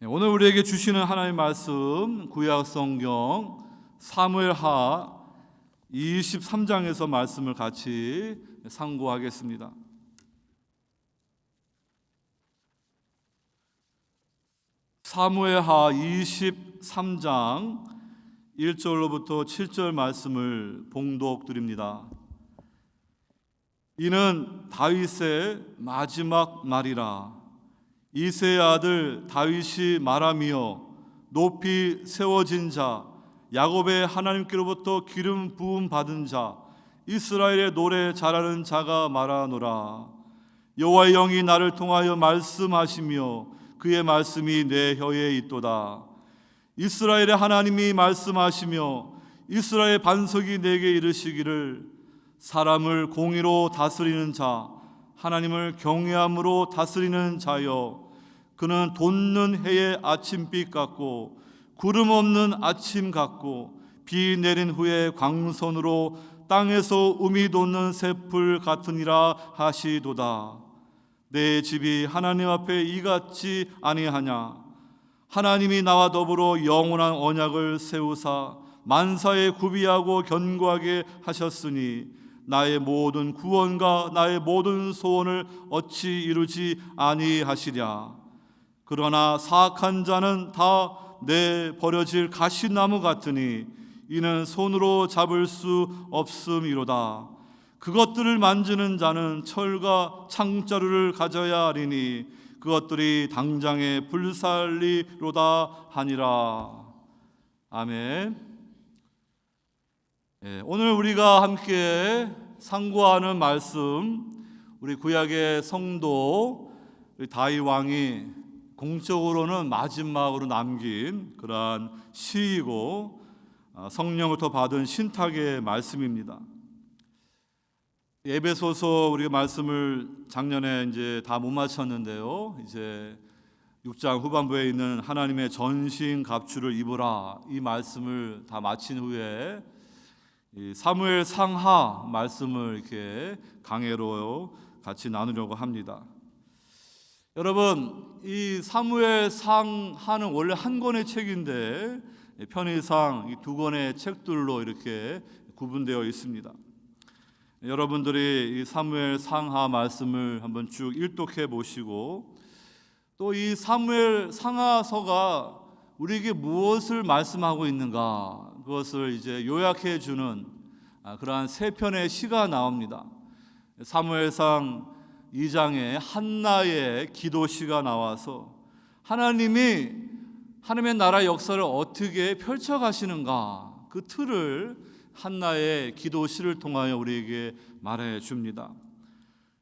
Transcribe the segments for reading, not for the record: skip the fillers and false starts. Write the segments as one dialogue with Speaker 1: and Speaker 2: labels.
Speaker 1: 오늘 우리에게 주시는 하나님의 말씀 구약 성경 사무엘하 23장에서 말씀을 같이 상고하겠습니다. 사무엘하 23장 1절로부터 7절 말씀을 봉독드립니다. 이는 다윗의 마지막 말이라. 이새의 아들 다윗이 말하며 높이 세워진 자, 야곱의 하나님께로부터 기름 부음 받은 자, 이스라엘의 노래 잘하는 자가 말하노라. 여호와의 영이 나를 통하여 말씀하시며 그의 말씀이 내 혀에 있도다. 이스라엘의 하나님이 말씀하시며 이스라엘 반석이 내게 이르시기를 사람을 공의로 다스리는 자, 하나님을 경외함으로 다스리는 자여, 그는 돋는 해의 아침빛 같고 구름 없는 아침 같고 비 내린 후에 광선으로 땅에서 음이 돋는 새풀 같으니라 하시도다. 내 집이 하나님 앞에 이같지 아니하냐. 하나님이 나와 더불어 영원한 언약을 세우사 만사에 구비하고 견고하게 하셨으니 나의 모든 구원과 나의 모든 소원을 어찌 이루지 아니하시랴. 그러나 사악한 자는 다 내버려질 가시나무 같으니 이는 손으로 잡을 수 없음이로다. 그것들을 만지는 자는 철과 창자루를 가져야 하리니 그것들이 당장에 불살리로다 하니라. 아멘. 오늘 우리가 함께 상고하는 말씀, 우리 구약의 성도 다윗 왕이 공적으로는 마지막으로 남긴 그러한 시이고 성령으로부터 받은 신탁의 말씀입니다. 에베소서 우리가 말씀을 작년에 이제 다 못 마쳤는데요. 이제 6장 후반부에 있는 하나님의 전신 갑주를 입으라, 이 말씀을 다 마친 후에 사무엘 상하 말씀을 이렇게 강해로 같이 나누려고 합니다. 여러분, 이 사무엘 상하는 원래 한 권의 책인데 편의상 이 두 권의 책들로 이렇게 구분되어 있습니다. 여러분들이 이 사무엘 상하 말씀을 한번 쭉 일독해 보시고 또 이 사무엘 상하서가 우리에게 무엇을 말씀하고 있는가, 그것을 이제 요약해 주는 그러한 세 편의 시가 나옵니다. 사무엘상 2장에 한나의 기도시가 나와서 하나님이 하나님의 나라 역사를 어떻게 펼쳐가시는가, 그 틀을 한나의 기도시를 통하여 우리에게 말해 줍니다.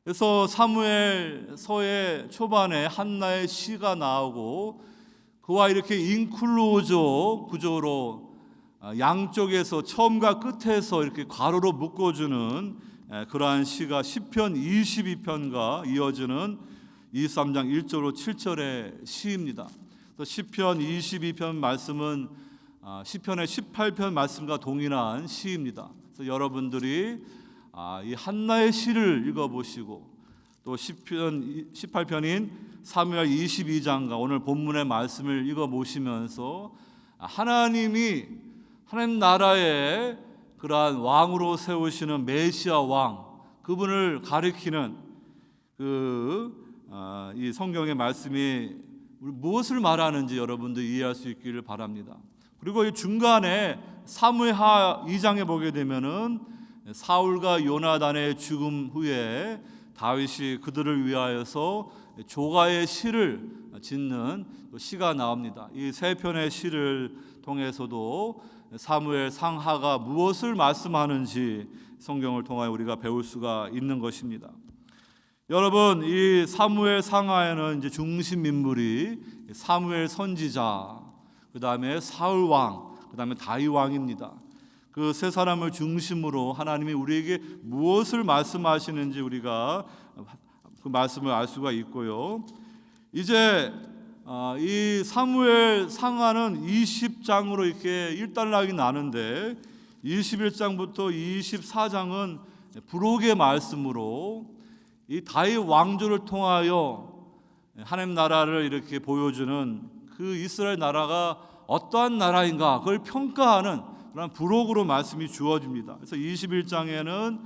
Speaker 1: 그래서 사무엘서의 초반에 한나의 시가 나오고 그와 이렇게 인클로저 구조로 양쪽에서 처음과 끝에서 이렇게 괄호로 묶어주는 그러한 시가 시편 22편과 이어지는 23장 1절로 7절의 시입니다. 또 시편 22편 말씀은 시편의 18편 말씀과 동일한 시입니다. 그래서 여러분들이 이 한나의 시를 읽어보시고 또 시편 18편인 사무엘 22장과 오늘 본문의 말씀을 읽어보시면서 하나님이 하나님 나라의 그러한 왕으로 세우시는 메시아 왕, 그분을 가리키는 이 성경의 말씀이 무엇을 말하는지 여러분들 이해할 수 있기를 바랍니다. 그리고 이 중간에 사무엘하 2장에 보게 되면은 사울과 요나단의 죽음 후에 다윗이 그들을 위하여서 조가의 시를 짓는 시가 나옵니다. 이 세 편의 시를 통해서도 사무엘 상하가 무엇을 말씀하는지 성경을 통하여 우리가 배울 수가 있는 것입니다. 여러분, 이 사무엘 상하에는 이제 중심 인물이 사무엘 선지자, 그 다음에 사울 왕, 그 다음에 다윗 왕입니다. 그 세 사람을 중심으로 하나님이 우리에게 무엇을 말씀하시는지 우리가 그 말씀을 알 수가 있고요. 이제 이 사무엘 상하는 20장으로 이렇게 일단락이 나는데 21장부터 24장은 부록의 말씀으로 이 다윗 왕조를 통하여 하나님 나라를 이렇게 보여주는 그 이스라엘 나라가 어떠한 나라인가 그걸 평가하는 그런 부록으로 말씀이 주어집니다. 그래서 21장에는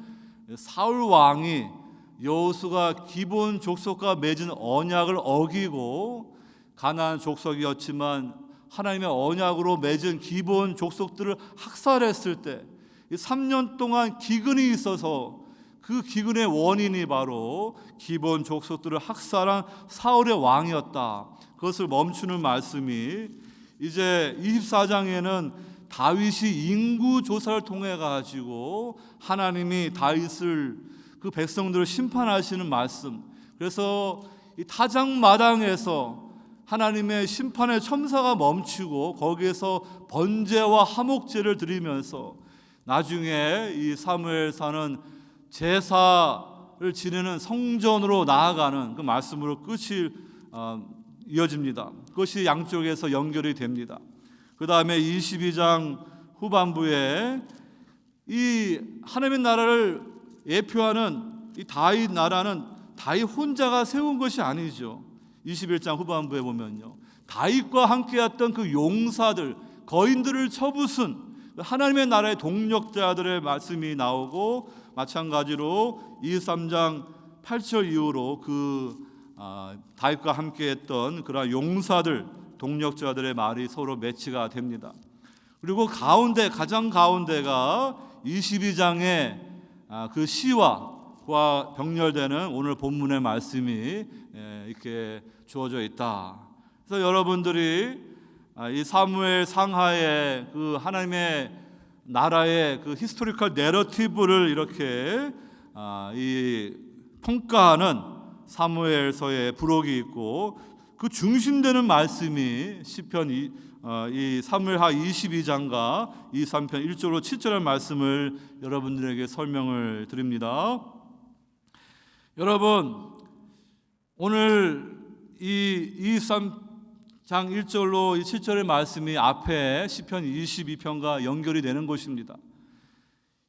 Speaker 1: 사울 왕이 여호수가 기본 족속과 맺은 언약을 어기고 가나안 족속이었지만 하나님의 언약으로 맺은 기본 족속들을 학살했을 때 3년 동안 기근이 있어서 그 기근의 원인이 바로 기본 족속들을 학살한 사울의 왕이었다. 그것을 멈추는 말씀이 이제 24장에는 다윗이 인구 조사를 통해 가지고 하나님이 다윗을 그 백성들을 심판하시는 말씀. 그래서 이 타작마당에서 하나님의 심판의 첨사가 멈추고 거기에서 번제와 화목제를 드리면서 나중에 이 사무엘사는 제사를 지내는 성전으로 나아가는 그 말씀으로 끝이 이어집니다. 그것이 양쪽에서 연결이 됩니다. 그 다음에 22장 후반부에 이 하나님의 나라를 예표하는 이 다윗 나라는 다윗 혼자가 세운 것이 아니죠. 21장 후반부에 보면요, 다윗과 함께했던 그 용사들, 거인들을 쳐부순 하나님의 나라의 동력자들의 말씀이 나오고, 마찬가지로 23장 8절 이후로 그 다윗과 함께했던 그런 용사들, 동력자들의 말이 서로 매치가 됩니다. 그리고 가장 가운데가 22장의 그 시와 그와 병렬되는 오늘 본문의 말씀이 이렇게 주어져 있다. 그래서 여러분들이 이 사무엘 상하의 그 하나님의 나라의 그 히스토리컬 내러티브를 이렇게 이 평가하는 사무엘서의 부록이 있고, 그 중심되는 말씀이 시편 이 사무엘하 22장과 23편 1절로 7절의 말씀을 여러분들에게 설명을 드립니다. 여러분, 오늘 이 23장 1절로 7절의 말씀이 앞에 시편 22편과 연결이 되는 것입니다.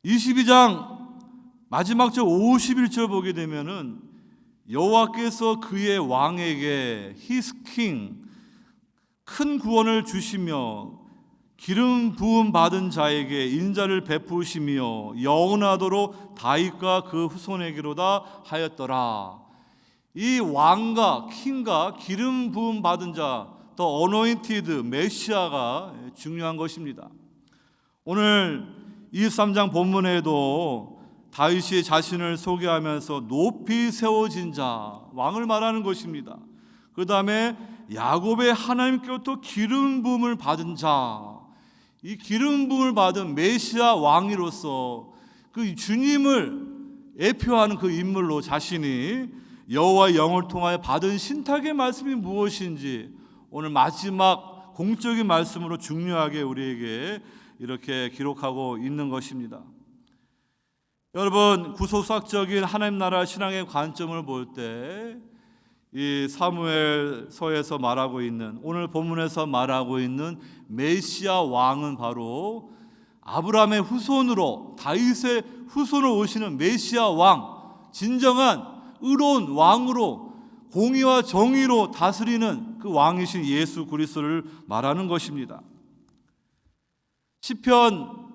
Speaker 1: 22장 마지막 절 51절 보게 되면은 여호와께서 그의 왕에게 His King 큰 구원을 주시며 기름 부음 받은 자에게 인자를 베푸시며 영원하도록 다윗과 그 후손에게로다 하였더라. 이 왕과 킹과 기름 부음 받은 자, 더 어노인티드 메시아가 중요한 것입니다. 오늘 23장 본문에도 다윗이 자신을 소개하면서 높이 세워진 자, 왕을 말하는 것입니다. 그 다음에 야곱의 하나님께로부터 기름 부음을 받은 자, 이 기름 부음을 받은 메시아 왕으로서 그 주님을 예표하는 그 인물로 자신이 여호와의 영을 통하여 받은 신탁의 말씀이 무엇인지 오늘 마지막 공적인 말씀으로 중요하게 우리에게 이렇게 기록하고 있는 것입니다. 여러분, 구속사적인 하나님 나라 신앙의 관점을 볼 때 이 사무엘서에서 말하고 있는, 오늘 본문에서 말하고 있는 메시아 왕은 바로 아브라함의 후손으로, 다윗의 후손으로 오시는 메시아 왕, 진정한 의로운 왕으로 공의와 정의로 다스리는 그 왕이신 예수 그리스도를 말하는 것입니다. 시편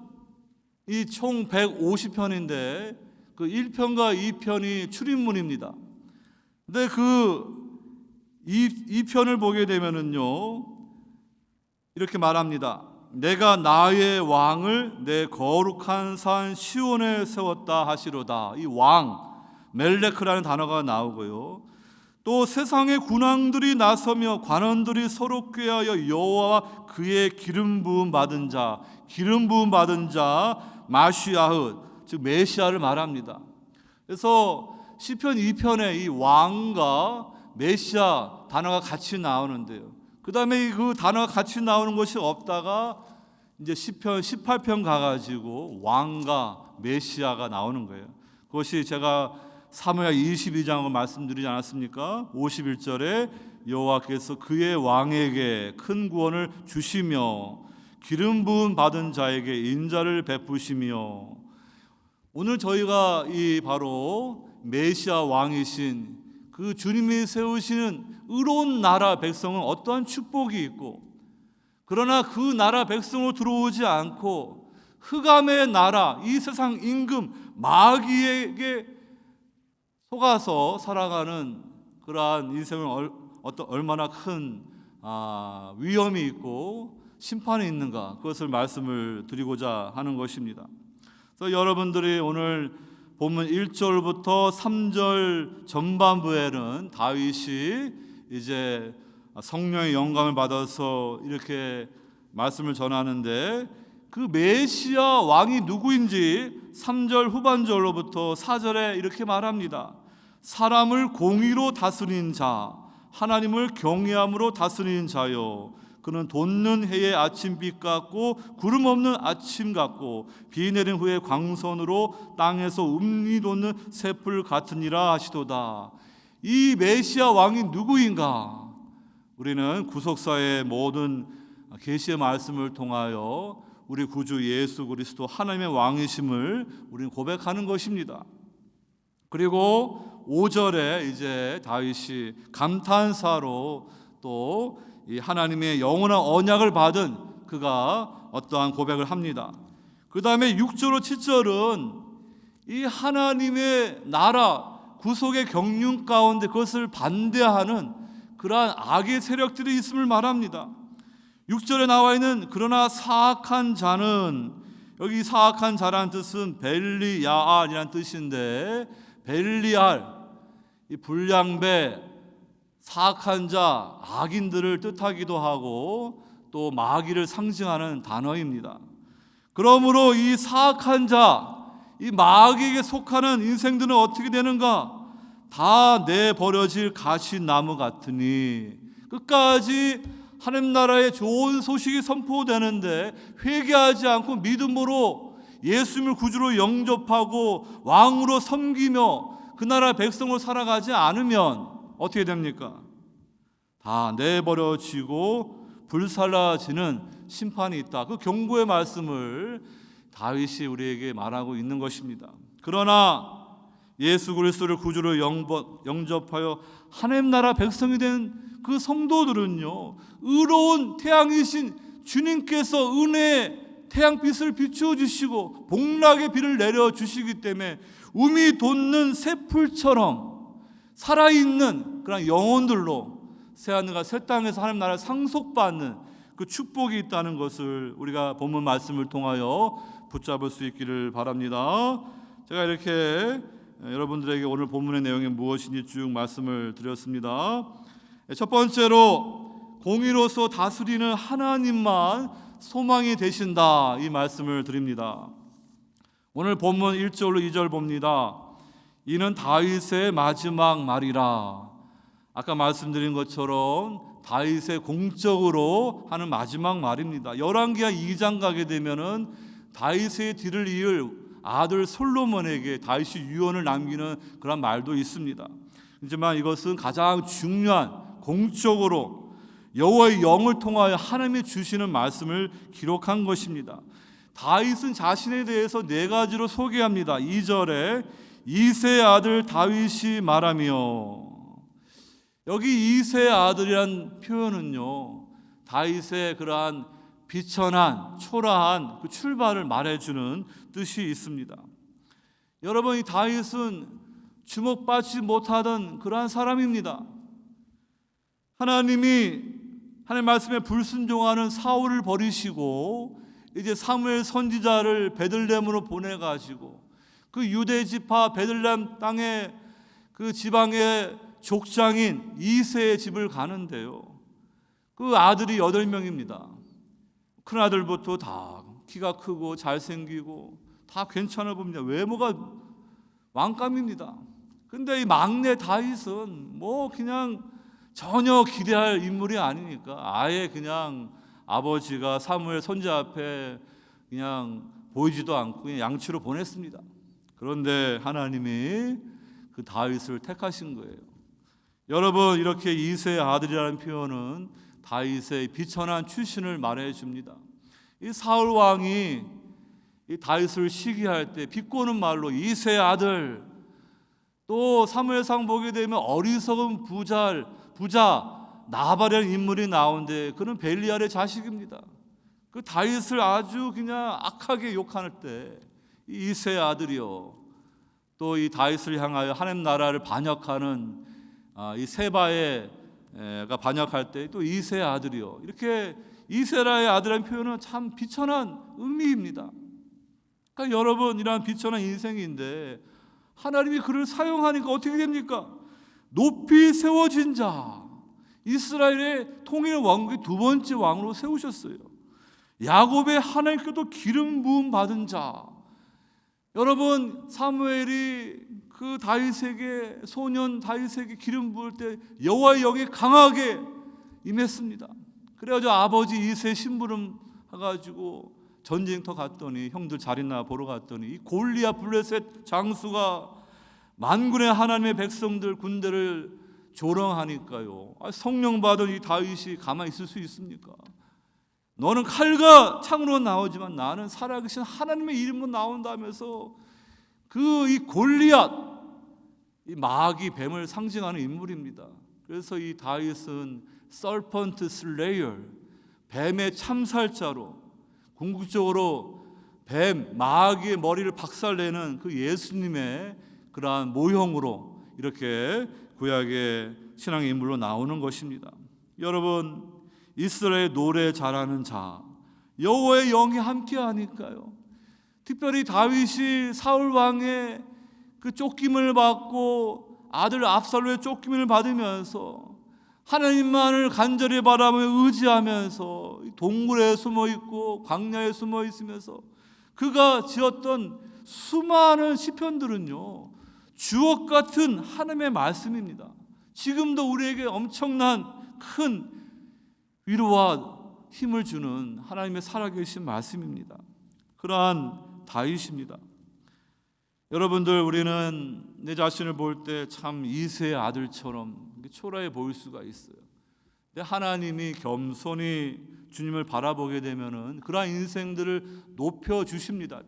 Speaker 1: 이 총 150편인데 그 1편과 2편이 출입문입니다. 근데 그 2편을 보게 되면은요, 이렇게 말합니다. 내가 나의 왕을 내 거룩한 산 시온에 세웠다 하시로다. 이 왕, 멜레크라는 단어가 나오고요. 또 세상의 군왕들이 나서며 관원들이 서로 꾀하여 여호와와 그의 기름 부음 받은 자, 기름 부음 받은 자 마시아흐, 즉 메시아를 말합니다. 그래서 시편 2편에 이 왕과 메시아 단어가 같이 나오는데요, 그 다음에 그 단어가 같이 나오는 것이 없다가 이제 시편 18편 가가지고 왕과 메시아가 나오는 거예요. 그것이 제가 사무엘 22장을 말씀드리지 않았습니까? 51절에 여호와께서 그의 왕에게 큰 구원을 주시며 기름 부음 받은 자에게 인자를 베푸시며, 오늘 저희가 이 바로 메시아 왕이신 그 주님이 세우시는 의로운 나라 백성은 어떠한 축복이 있고, 그러나 그 나라 백성으로 들어오지 않고 흑암의 나라, 이 세상 임금 마귀에게 속아서 살아가는 그러한 인생을 얼마나 큰 위험이 있고 심판이 있는가, 그것을 말씀을 드리고자 하는 것입니다. 그래서 여러분들이 오늘 본문 1절부터 3절 전반부에는 다윗이 이제 성령의 영감을 받아서 이렇게 말씀을 전하는데, 그 메시아 왕이 누구인지 3절 후반절로부터 4절에 이렇게 말합니다. 사람을 공의로 다스리는 자, 하나님을 경외함으로 다스리는 자요, 그는 돋는 해의 아침빛 같고 구름 없는 아침 같고 비 내린 후에 광선으로 땅에서 음리 돋는 새풀 같으니라 하시도다. 이 메시아 왕이 누구인가? 우리는 구속사의 모든 계시의 말씀을 통하여 우리 구주 예수 그리스도 하나님의 왕이심을 우리는 고백하는 것입니다. 그리고 5절에 이제 다윗이 감탄사로 또 이 하나님의 영원한 언약을 받은 그가 어떠한 고백을 합니다. 그 다음에 6절로 7절은 이 하나님의 나라 구속의 경륜 가운데 그것을 반대하는 그러한 악의 세력들이 있음을 말합니다. 6절에 나와 있는 그러나 사악한 자는, 여기 사악한 자라는 뜻은 벨리야알이라는 뜻인데, 벨리알, 이 불량배, 사악한 자, 악인들을 뜻하기도 하고 또 마귀를 상징하는 단어입니다. 그러므로 이 사악한 자, 이 마귀에게 속하는 인생들은 어떻게 되는가? 다 내버려질 가시나무 같으니, 끝까지 하나님 나라의 좋은 소식이 선포되는데 회개하지 않고 믿음으로 예수님을 구주로 영접하고 왕으로 섬기며 그 나라 백성으로 살아가지 않으면 어떻게 됩니까? 다 내버려지고 불살라지는 심판이 있다. 그 경고의 말씀을 다윗이 우리에게 말하고 있는 것입니다. 그러나 예수 그리스도를 구주로 영접하여 하나님 나라 백성이 된 그 성도들은요, 의로운 태양이신 주님께서 은혜의 태양빛을 비추어 주시고 복락의 비를 내려 주시기 때문에 음이 돋는 새풀처럼 살아있는 그런 영혼들로 새하늘과 새 땅에서 하나님 나라를 상속받는 그 축복이 있다는 것을 우리가 본문 말씀을 통하여 붙잡을 수 있기를 바랍니다. 제가 이렇게 여러분들에게 오늘 본문의 내용이 무엇인지 쭉 말씀을 드렸습니다. 첫 번째로 공의로서 다스리는 하나님만 소망이 되신다, 이 말씀을 드립니다. 오늘 본문 1절로 2절 봅니다. 이는 다윗의 마지막 말이라. 아까 말씀드린 것처럼 다윗의 공적으로 하는 마지막 말입니다. 열왕기하 2장 가게 되면은 다윗의 뒤를 이을 아들 솔로몬에게 다윗이 유언을 남기는 그런 말도 있습니다. 하지만 이것은 가장 중요한 공적으로 여호와의 영을 통하여 하나님이 주시는 말씀을 기록한 것입니다. 다윗은 자신에 대해서 네 가지로 소개합니다. 2절에 이새의 아들 다윗이 말하며, 여기 이새의 아들이란 표현은요, 다윗의 그러한 비천한 초라한 그 출발을 말해주는 뜻이 있습니다. 여러분, 이 다윗은 주목받지 못하던 그러한 사람입니다. 하나님 말씀에 불순종하는 사울을 버리시고 이제 사무엘 선지자를 베들레헴으로 보내가지고 그 유대 지파 베들레헴 땅의 그 지방의 족장인 이새의 집을 가는데요, 그 아들이 8명입니다. 큰 아들부터 다 키가 크고 잘생기고 다 괜찮아 봅니다. 외모가 왕감입니다. 근데 이 막내 다윗은 뭐 그냥 전혀 기대할 인물이 아니니까 아예 그냥 아버지가 사무엘 선지자 앞에 그냥 보이지도 않고 그냥 양치로 보냈습니다. 그런데 하나님이 그 다윗을 택하신 거예요. 여러분, 이렇게 이새의 아들이라는 표현은 다윗의 비천한 출신을 말해줍니다. 이 사울 왕이 이 다윗을 시기할 때 비꼬는 말로 이새의 아들, 또 사무엘상 보게 되면 어리석은 부잘, 부자 나발이라는 인물이 나오는데 그는 벨리알의 자식입니다. 그 다윗을 아주 그냥 악하게 욕할 때 이새의 아들이요, 또 이 다윗을 향하여 하나님 나라를 반역하는 이 세바가 반역할 때 또 이새의 아들이요, 이렇게 이세라의 아들이라는 표현은 참 비천한 의미입니다. 그러니까 여러분, 이러한 비천한 인생인데 하나님이 그를 사용하니까 어떻게 됩니까? 높이 세워진 자, 이스라엘의 통일 왕국의 두 번째 왕으로 세우셨어요. 야곱의 하나님께도 기름 부음 받은 자. 여러분, 사무엘이 그 다윗에게, 소년 다윗에게 기름 부을 때 여호와의 영이 강하게 임했습니다. 그래가지고 아버지 이세 심부름 해가지고 전쟁터 갔더니, 형들 잘 있나 보러 갔더니 이 골리앗 블레셋 장수가 만군의 하나님의 백성들 군대를 조롱하니까요, 성령 받은 이 다윗이 가만히 있을 수 있습니까? 너는 칼과 창으로 나오지만 나는 살아계신 하나님의 이름으로 나온다면서 그 이 골리앗, 이 마귀 뱀을 상징하는 인물입니다. 그래서 이 다윗은 serpent slayer, 뱀의 참살자로, 궁극적으로 뱀, 마귀의 머리를 박살내는 그 예수님의 그러한 모형으로 이렇게 구약의 신앙의 인물로 나오는 것입니다. 여러분, 이스라엘 노래 잘하는 자, 여호와의 영이 함께하니까요. 특별히 다윗이 사울 왕의 그 쫓김을 받고 아들 압살롬의 쫓김을 받으면서 하나님만을 간절히 바라며 의지하면서 동굴에 숨어 있고 광야에 숨어 있으면서 그가 지었던 수많은 시편들은요, 주옥 같은 하나님의 말씀입니다. 지금도 우리에게 엄청난 큰 위로와 힘을 주는 하나님의 살아계신 말씀입니다. 그러한 다윗입니다. 여러분들, 우리는 내 자신을 볼 때 참 이새의 아들처럼 초라해 보일 수가 있어요. 근데 하나님이 겸손히 주님을 바라보게 되면은 그러한 인생들을 높여 주십니다.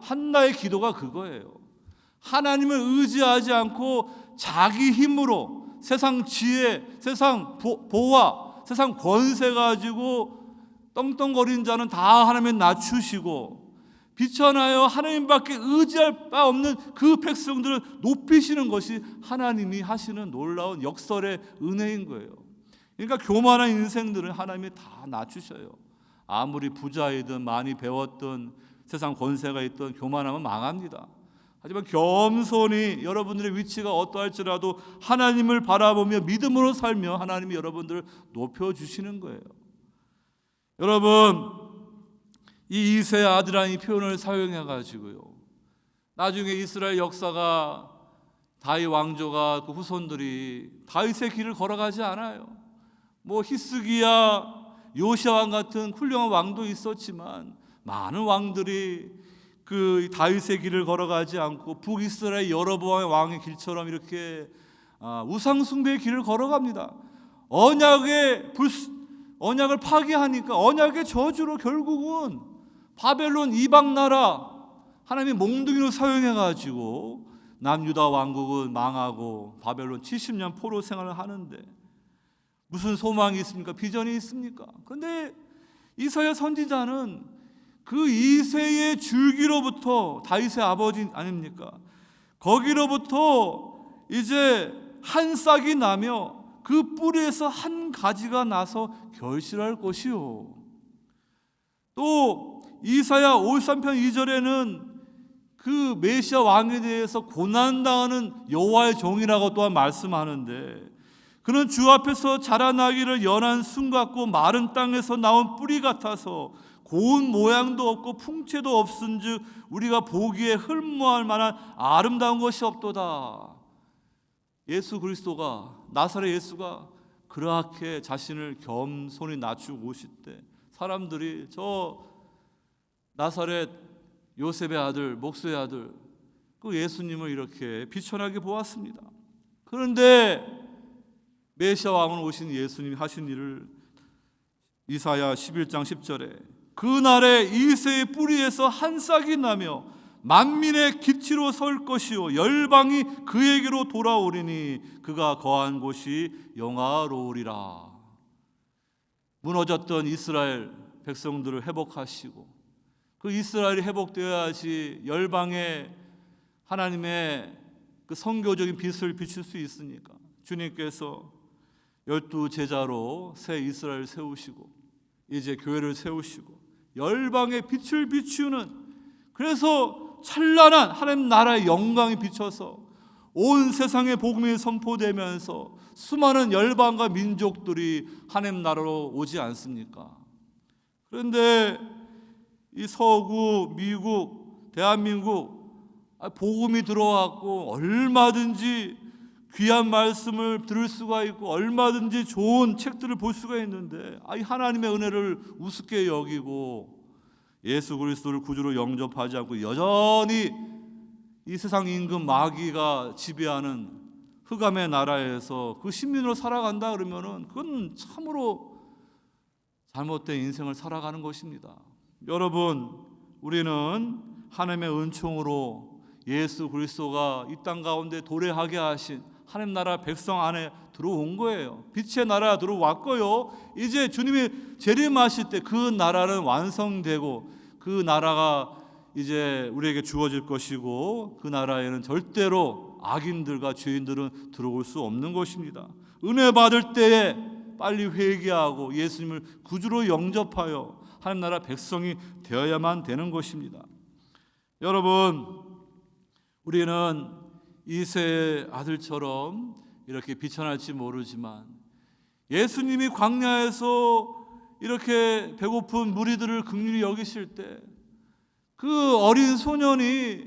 Speaker 1: 한나의 기도가 그거예요. 하나님을 의지하지 않고 자기 힘으로 세상 지혜, 세상 보화, 세상 권세 가지고 떵떵거리는 자는 다 하나님에 낮추시고 비천하여 하나님밖에 의지할 바 없는 그 백성들을 높이시는 것이 하나님이 하시는 놀라운 역설의 은혜인 거예요. 그러니까 교만한 인생들은 하나님이 다 낮추셔요. 아무리 부자이든 많이 배웠든 세상 권세가 있든 교만하면 망합니다. 하지만 겸손히 여러분들의 위치가 어떠할지라도 하나님을 바라보며 믿음으로 살며 하나님이 여러분들을 높여주시는 거예요. 여러분, 이 이새의 아들이라는 이 표현을 사용해가지고요, 나중에 이스라엘 역사가 다윗 왕조가 그 후손들이 다윗의 길을 걸어가지 않아요. 뭐 히스기야, 요시야 왕 같은 훌륭한 왕도 있었지만 많은 왕들이 그 다윗의 길을 걸어가지 않고 북이스라엘 여로보암 왕의 길처럼 이렇게 우상 숭배의 길을 걸어갑니다. 언약을 파기하니까 언약의 저주로 결국은 바벨론 이방 나라 하나님이 몽둥이로 사용해가지고 남유다 왕국은 망하고 바벨론 70년 포로 생활을 하는데 무슨 소망이 있습니까? 비전이 있습니까? 그런데 이사야 선지자는 그 이새의 줄기로부터, 다윗의 아버지 아닙니까? 거기로부터 이제 한 싹이 나며 그 뿌리에서 한 가지가 나서 결실할 것이요. 또 이사야 53편 2절에는 그 메시아 왕에 대해서 고난당하는 여호와의 종이라고 또한 말씀하는데, 그는 주 앞에서 자라나기를 연한 순 같고 마른 땅에서 나온 뿌리 같아서 고운 모양도 없고 풍채도 없은즉 우리가 보기에 흠모할 만한 아름다운 것이 없도다. 예수 그리스도가, 나사렛 예수가 그렇게 자신을 겸손히 낮추고 오실 때 사람들이 저 나사렛 요셉의 아들, 목수의 아들 그 예수님을 이렇게 비천하게 보았습니다. 그런데 메시아 왕은 오신 예수님이 하신 일을 이사야 11장 10절에 그날에 이새의 뿌리에서 한 싹이 나며 만민의 기치로 설 것이요 열방이 그에게로 돌아오리니 그가 거한 곳이 영화로우리라. 무너졌던 이스라엘 백성들을 회복하시고 그 이스라엘이 회복되어야지 열방에 하나님의 그 선교적인 빛을 비출 수 있으니까 주님께서 12 제자로 새 이스라엘을 세우시고 이제 교회를 세우시고 열방의 빛을 비추는, 그래서 찬란한 하나님 나라의 영광이 비춰서 온 세상에 복음이 선포되면서 수많은 열방과 민족들이 하나님 나라로 오지 않습니까? 그런데 이 서구, 미국, 대한민국 복음이 들어왔고 얼마든지 귀한 말씀을 들을 수가 있고 얼마든지 좋은 책들을 볼 수가 있는데 이 하나님의 은혜를 우습게 여기고 예수 그리스도를 구주로 영접하지 않고 여전히 이 세상 임금 마귀가 지배하는 흑암의 나라에서 그 신민으로 살아간다 그러면은 그건 참으로 잘못된 인생을 살아가는 것입니다. 여러분, 우리는 하나님의 은총으로 예수 그리스도가 이 땅 가운데 도래하게 하신 하나님 나라 백성 안에 들어온 거예요. 빛의 나라 들어왔고요. 이제 주님이 재림하실 때 그 나라는 완성되고 그 나라가 이제 우리에게 주어질 것이고 그 나라에는 절대로 악인들과 죄인들은 들어올 수 없는 것입니다. 은혜 받을 때에 빨리 회개하고 예수님을 구주로 영접하여 하나님 나라 백성이 되어야만 되는 것입니다. 여러분, 우리는 이새의 아들처럼 이렇게 비천할지 모르지만 예수님이 광야에서 이렇게 배고픈 무리들을 긍휼히 여기실 때 그 어린 소년이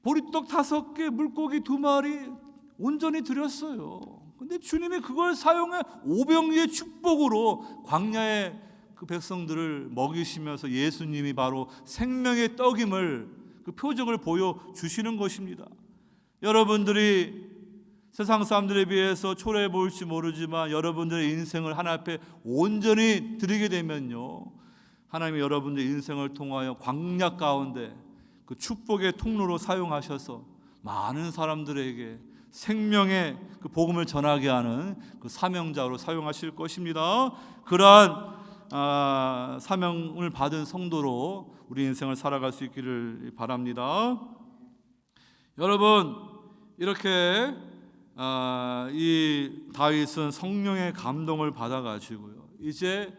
Speaker 1: 보리떡 5개, 물고기 2마리 온전히 드렸어요. 근데 주님이 그걸 사용해 오병이의 축복으로 광야의 그 백성들을 먹이시면서 예수님이 바로 생명의 떡임을 그 표적을 보여주시는 것입니다. 여러분들이 세상 사람들에 비해서 초라해 보일지 모르지만 여러분들의 인생을 하나님 앞에 온전히 드리게 되면요, 하나님이 여러분들의 인생을 통하여 광야 가운데 그 축복의 통로로 사용하셔서 많은 사람들에게 생명의 그 복음을 전하게 하는 그 사명자로 사용하실 것입니다. 그러한 사명을 받은 성도로 우리 인생을 살아갈 수 있기를 바랍니다. 여러분, 이렇게 이 다윗은 성령의 감동을 받아가지고요, 이제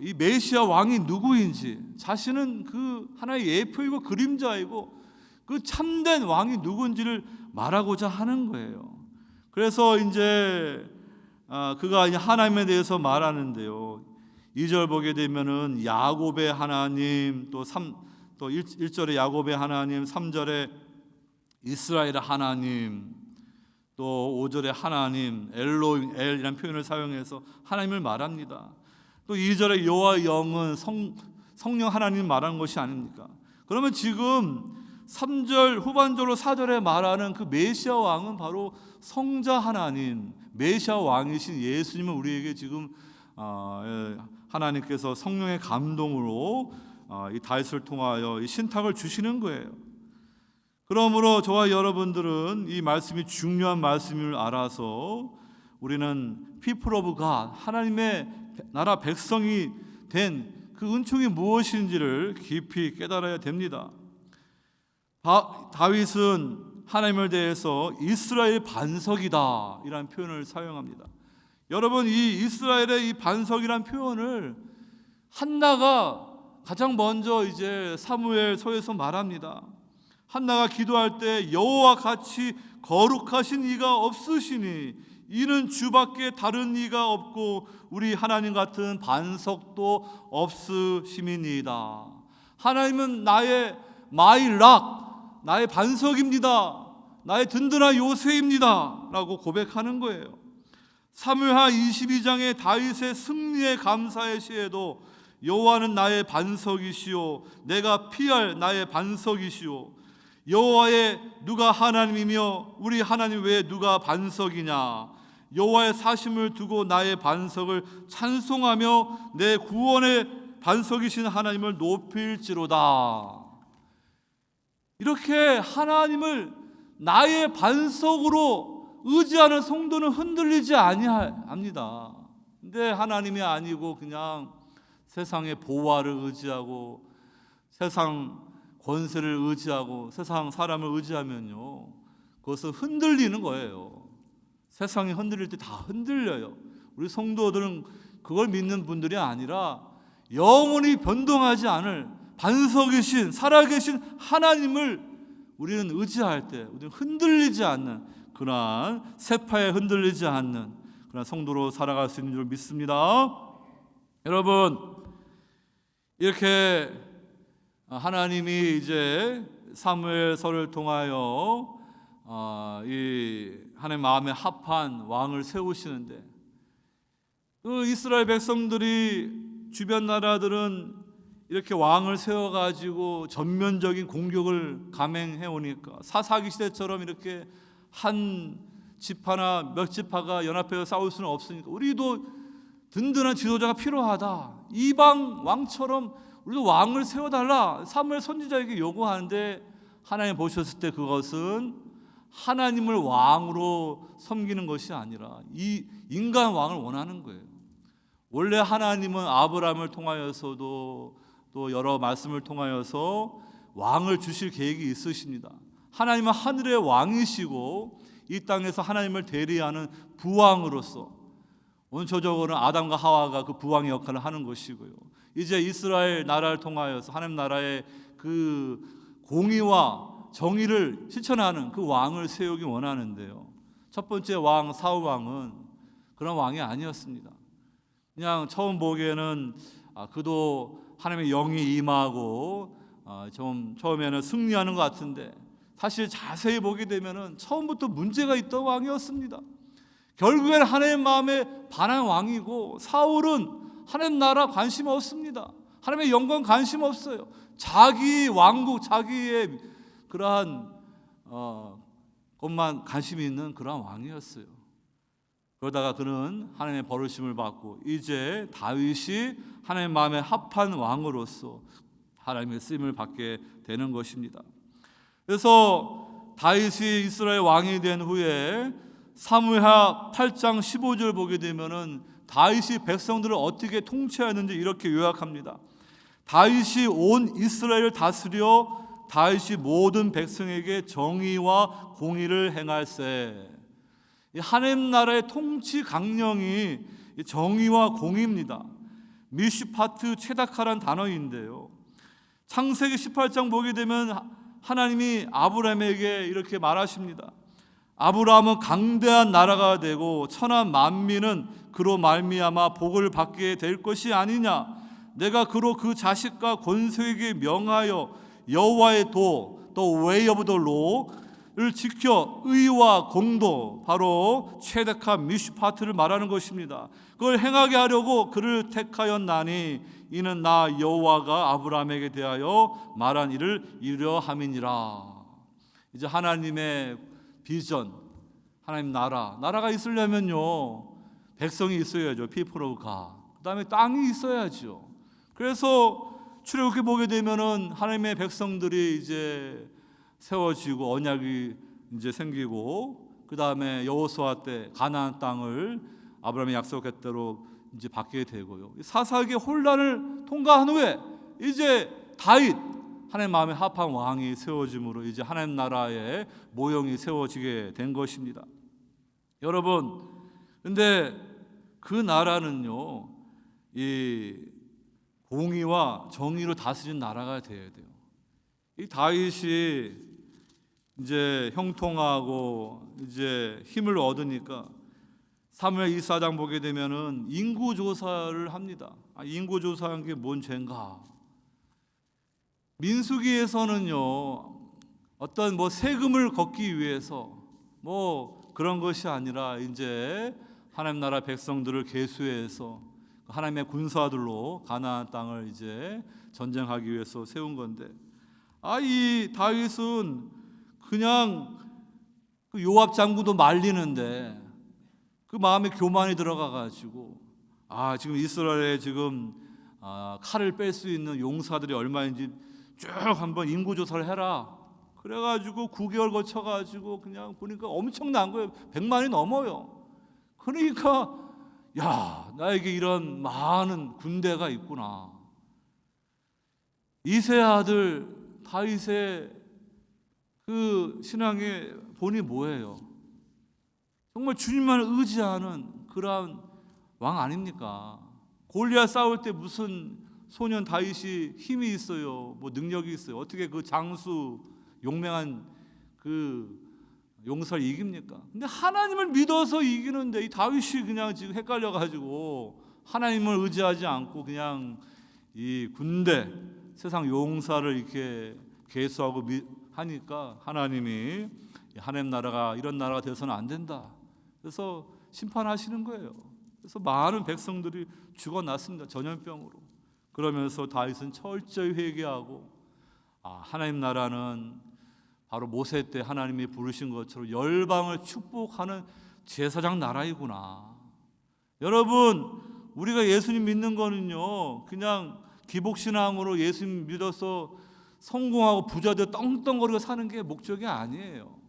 Speaker 1: 이 메시아 왕이 누구인지, 자신은 그 하나의 예표이고 그림자이고 그 참된 왕이 누구인지를 말하고자 하는 거예요. 그래서 이제 그가 하나님에 대해서 말하는데요, 2절 보게 되면은 야곱의 하나님, 또 1절에 야곱의 하나님, 3절에 이스라엘의 하나님, 또 5절에 하나님, 엘로임, 엘이라는 표현을 사용해서 하나님을 말합니다. 또 2절에 여호와의 영은 성령 하나님 말하는 것이 아닙니까? 그러면 지금 3절 후반절로 4절에 말하는 그 메시아 왕은 바로 성자 하나님, 메시아 왕이신 예수님을 우리에게 지금 하나님께서 성령의 감동으로 이 다윗을 통하여 이 신탁을 주시는 거예요. 그러므로 저와 여러분들은 이 말씀이 중요한 말씀을 알아서 우리는 people of God, 하나님의 나라 백성이 된 그 은총이 무엇인지를 깊이 깨달아야 됩니다. 다윗은 하나님을 대해서 이스라엘 반석이다 이라는 표현을 사용합니다. 여러분, 이 이스라엘의 이 반석이라는 표현을 한나가 가장 먼저 이제 사무엘서에서 말합니다. 한나가 기도할 때 여호와 같이 거룩하신 이가 없으시니 이는 주밖에 다른 이가 없고 우리 하나님 같은 반석도 없으심이니이다. 하나님은 나의 마이락, 나의 반석입니다. 나의 든든한 요새입니다 라고 고백하는 거예요. 사무엘하 22장의 다윗의 승리의 감사의 시에도 여호와는 나의 반석이시오, 내가 피할 나의 반석이시오, 여호와의 누가 하나님이며 우리 하나님 외에 누가 반석이냐, 여호와의 사심을 두고 나의 반석을 찬송하며 내 구원의 반석이신 하나님을 높일지로다. 이렇게 하나님을 나의 반석으로 의지하는 성도는 흔들리지 아니합니다. 근데 하나님이 아니고 그냥 세상의 보화를 의지하고 세상 권세를 의지하고 세상 사람을 의지하면요, 그것은 흔들리는 거예요. 세상이 흔들릴 때 다 흔들려요. 우리 성도들은 그걸 믿는 분들이 아니라 영원히 변동하지 않을 반석이신 살아계신 하나님을 우리는 의지할 때 우리는 흔들리지 않는 그러한 세파에 흔들리지 않는 그러한 성도로 살아갈 수 있는 줄 믿습니다. 여러분, 이렇게 하나님이 이제 사무엘서를 통하여 이 하나님 마음에 합한 왕을 세우시는데, 그 이스라엘 백성들이 주변 나라들은 이렇게 왕을 세워가지고 전면적인 공격을 감행해 오니까 사사기 시대처럼 이렇게 한 지파나 몇 지파가 연합해서 싸울 수는 없으니까 우리도 든든한 지도자가 필요하다, 이방 왕처럼 우리도 왕을 세워달라 사무엘 선지자에게 요구하는데, 하나님 보셨을 때 그것은 하나님을 왕으로 섬기는 것이 아니라 이 인간 왕을 원하는 거예요. 원래 하나님은 아브라함을 통하여서도 또 여러 말씀을 통하여서 왕을 주실 계획이 있으십니다. 하나님은 하늘의 왕이시고 이 땅에서 하나님을 대리하는 부왕으로서 원초적으로는 아담과 하와가 그 부왕의 역할을 하는 것이고요, 이제 이스라엘 나라를 통하여서 하나님 나라의 그 공의와 정의를 실천하는 그 왕을 세우기 원하는데요, 첫 번째 왕 사울 왕은 그런 왕이 아니었습니다. 그냥 처음 보기에는 그도 하나님의 영이 임하고 좀 처음에는 승리하는 것 같은데, 사실 자세히 보게 되면은 처음부터 문제가 있던 왕이었습니다. 결국에는 하나님 마음에 반한 왕이고, 사울은 하나님 나라 관심 없습니다. 하나님의 영광 관심 없어요. 자기 왕국, 자기의 그러한 것만 관심이 있는 그러한 왕이었어요. 그러다가 그는 하나님의 버르심을 받고 이제 다윗이 하나님 마음에 합한 왕으로서 하나님의 쓰임을 받게 되는 것입니다. 그래서 다윗이 이스라엘 왕이 된 후에 사무엘하 8장 15절 보게 되면은 다윗이 백성들을 어떻게 통치하였는지 이렇게 요약합니다. 다윗이 온 이스라엘을 다스려 다윗이 모든 백성에게 정의와 공의를 행할세. 하나님 나라의 통치 강령이 정의와 공의입니다. 미슈파트 체다카란 단어인데요, 창세기 18장 보게 되면 하나님이 아브라함에게 이렇게 말하십니다. 아브라함은 강대한 나라가 되고 천한 만민은 그로 말미암아 복을 받게 될 것이 아니냐. 내가 그로 그 자식과 권세에게 명하여 여호와의 도, 또 웨이 오브 더 로를 지켜 의와 공도, 바로 체데카 미슈파트를 말하는 것입니다. 그걸 행하게 하려고 그를 택하였나니 이는 나 여호와가 아브라함에게 대하여 말한 일을 이루려 함이니라. 이제 하나님의 비전, 하나님 나라가 있으려면요, 백성이 있어야죠. people of God. 그다음에 땅이 있어야죠. 그래서 출애굽기 보게 되면은 하나님의 백성들이 이제 세워지고 언약이 이제 생기고, 그다음에 여호수아 때 가나안 땅을 아브라함이 약속했 대로 이제 받게 되고요. 사사기의 혼란을 통과한 후에 이제 다윗, 하나님 마음에 합한 왕이 세워짐으로 이제 하나님 나라의 모형이 세워지게 된 것입니다. 여러분, 근데 그 나라는요, 이 공의와 정의로 다스리는 나라가 되어야 돼요. 이 다윗이 이제 형통하고 이제 힘을 얻으니까 사무엘 24장 보게 되면은 인구 조사를 합니다. 인구 조사한 게 뭔 죄인가? 민수기에서는요, 어떤 뭐 세금을 걷기 위해서 뭐 그런 것이 아니라 이제 하나님 나라 백성들을 계수해서 하나님의 군사들로 가나안 땅을 이제 전쟁하기 위해서 세운 건데, 이 다윗은 그냥 그 요압 장군도 말리는데 그 마음에 교만이 들어가 가지고 지금 이스라엘에 지금 칼을 뺄 수 있는 용사들이 얼마인지 쭉 한번 인구 조사를 해라. 그래가지고 9개월 거쳐가지고 그냥 보니까 엄청난 거예요. 100만이 넘어요. 그러니까 야, 나에게 이런 많은 군대가 있구나. 이세 아들 다윗의 그 신앙의 본이 뭐예요? 정말 주님만을 의지하는 그러한 왕 아닙니까? 골리앗 싸울 때 무슨 소년 다윗이 힘이 있어요? 뭐 능력이 있어요? 어떻게 그 장수 용맹한 그 용사를 이깁니까? 근데 하나님을 믿어서 이기는데 이 다윗이 그냥 지금 헷갈려가지고 하나님을 의지하지 않고 그냥 이 군대 세상 용사를 이렇게 계수하고 하니까 하나님이 하나님 나라가 이런 나라가 되어서는 안 된다. 그래서 심판하시는 거예요. 그래서 많은 백성들이 죽어났습니다. 전염병으로. 그러면서 다윗은 철저히 회개하고 하나님 나라는 바로 모세 때 하나님이 부르신 것처럼 열방을 축복하는 제사장 나라이구나. 여러분, 우리가 예수님 믿는 거는요, 그냥 기복신앙으로 예수님 믿어서 성공하고 부자되어 떵떵거리고 사는 게 목적이 아니에요.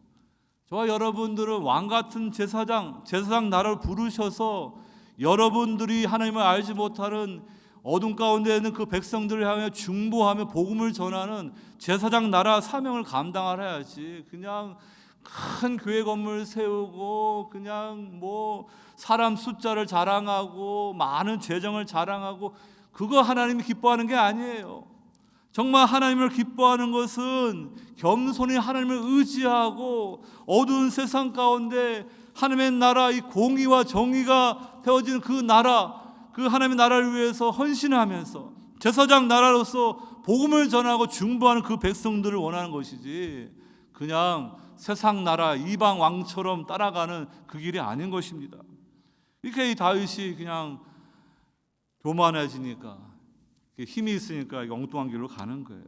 Speaker 1: 저와 여러분들은 왕 같은 제사장 나라를 부르셔서 여러분들이 하나님을 알지 못하는 어둠 가운데 있는 그 백성들을 향해 중보하며 복음을 전하는 제사장 나라 사명을 감당하야지. 그냥 큰 교회 건물 세우고 그냥 뭐 사람 숫자를 자랑하고 많은 재정을 자랑하고 그거 하나님이 기뻐하는 게 아니에요. 정말 하나님을 기뻐하는 것은 겸손히 하나님을 의지하고 어두운 세상 가운데 하나님의 나라, 이 공의와 정의가 되어지는 그 나라, 그 하나님의 나라를 위해서 헌신하면서 제사장 나라로서 복음을 전하고 중보하는 그 백성들을 원하는 것이지, 그냥 세상 나라 이방 왕처럼 따라가는 그 길이 아닌 것입니다. 이렇게 이 다윗이 그냥 교만해지니까, 힘이 있으니까 엉뚱한 길로 가는 거예요.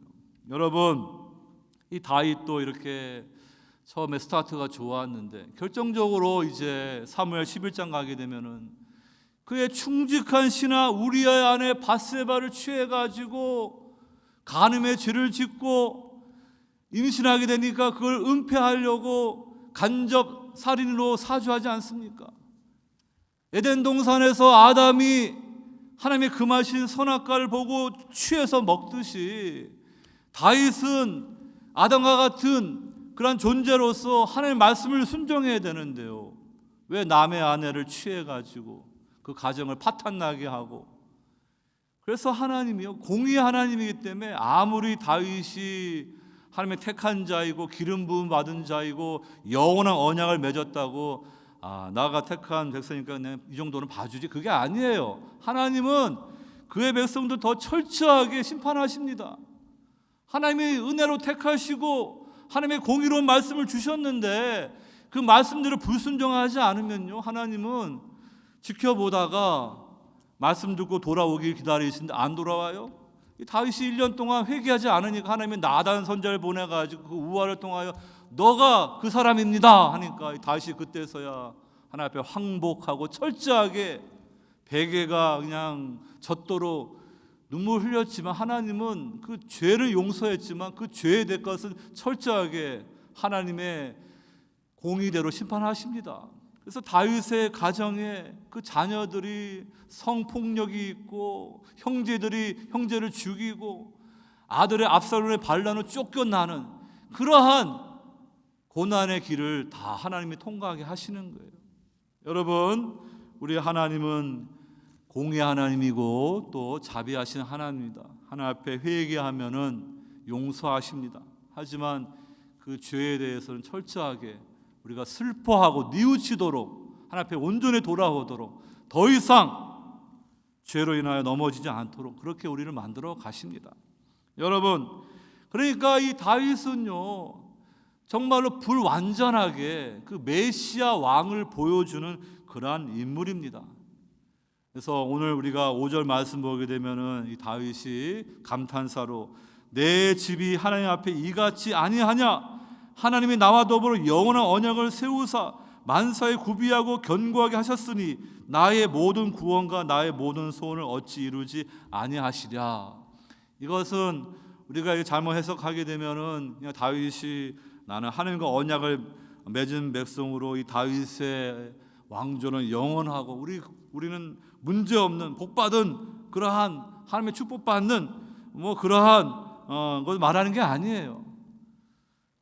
Speaker 1: 여러분, 이 다윗도 이렇게 처음에 스타트가 좋았는데 결정적으로 이제 사무엘 11장 가게 되면은 그의 충직한 신하 우리아의 아내 밧세바를 취해가지고 간음의 죄를 짓고 임신하게 되니까 그걸 은폐하려고 간접 살인으로 사주하지 않습니까? 에덴 동산에서 아담이 하나님의 금하신 선악과를 보고 취해서 먹듯이 다윗은 아담과 같은 그런 존재로서 하나님의 말씀을 순종해야 되는데요, 왜 남의 아내를 취해가지고 그 가정을 파탄나게 하고. 그래서 하나님이요, 공의의 하나님이기 때문에 아무리 다윗이 하나님의 택한 자이고 기름 부음 받은 자이고 영원한 언약을 맺었다고 나가 택한 백성이니까 이 정도는 봐주지, 그게 아니에요. 하나님은 그의 백성들 더 철저하게 심판하십니다. 하나님이 은혜로 택하시고 하나님의 공의로운 말씀을 주셨는데 그 말씀대로 불순종하지 않으면요, 하나님은 지켜보다가 말씀 듣고 돌아오길 기다리시는데 안 돌아와요. 다윗이 1년 동안 회개하지 않으니까 하나님이 나단 선지자를 보내가지고 그 우화를 통하여 너가 그 사람입니다 하니까 다윗이 그때서야 하나님 앞에 항복하고 철저하게 베개가 그냥 젖도록 눈물 흘렸지만 하나님은 그 죄를 용서했지만 그 죄의 대가는 철저하게 하나님의 공의대로 심판하십니다. 그래서 다윗의 가정에 그 자녀들이 성폭력이 있고 형제들이 형제를 죽이고 아들의 압살롬의 반란으로 쫓겨나는 그러한 고난의 길을 다 하나님이 통과하게 하시는 거예요. 여러분, 우리 하나님은 공의 하나님이고 또 자비하신 하나님입니다. 하나님 앞에 회개하면은 용서하십니다. 하지만 그 죄에 대해서는 철저하게 우리가 슬퍼하고 뉘우치도록 하나님 앞에 온전히 돌아오도록 더 이상 죄로 인하여 넘어지지 않도록 그렇게 우리를 만들어 가십니다. 여러분, 그러니까 이 다윗은요 정말로 불완전하게 그 메시아 왕을 보여주는 그러한 인물입니다. 그래서 오늘 우리가 5절 말씀 보게 되면은 이 다윗이 감탄사로 내 집이 하나님 앞에 이같이 아니하냐, 하나님이 나와 더불어 영원한 언약을 세우사 만사에 구비하고 견고하게 하셨으니 나의 모든 구원과 나의 모든 소원을 어찌 이루지 아니하시랴. 이것은 우리가 잘못 해석하게 되면은 그냥 다윗이 나는 하나님과 언약을 맺은 백성으로 이 다윗의 왕조는 영원하고 우리는 문제 없는 복받은 그러한 하나님의 축복받는 그러한 걸 말하는 게 아니에요.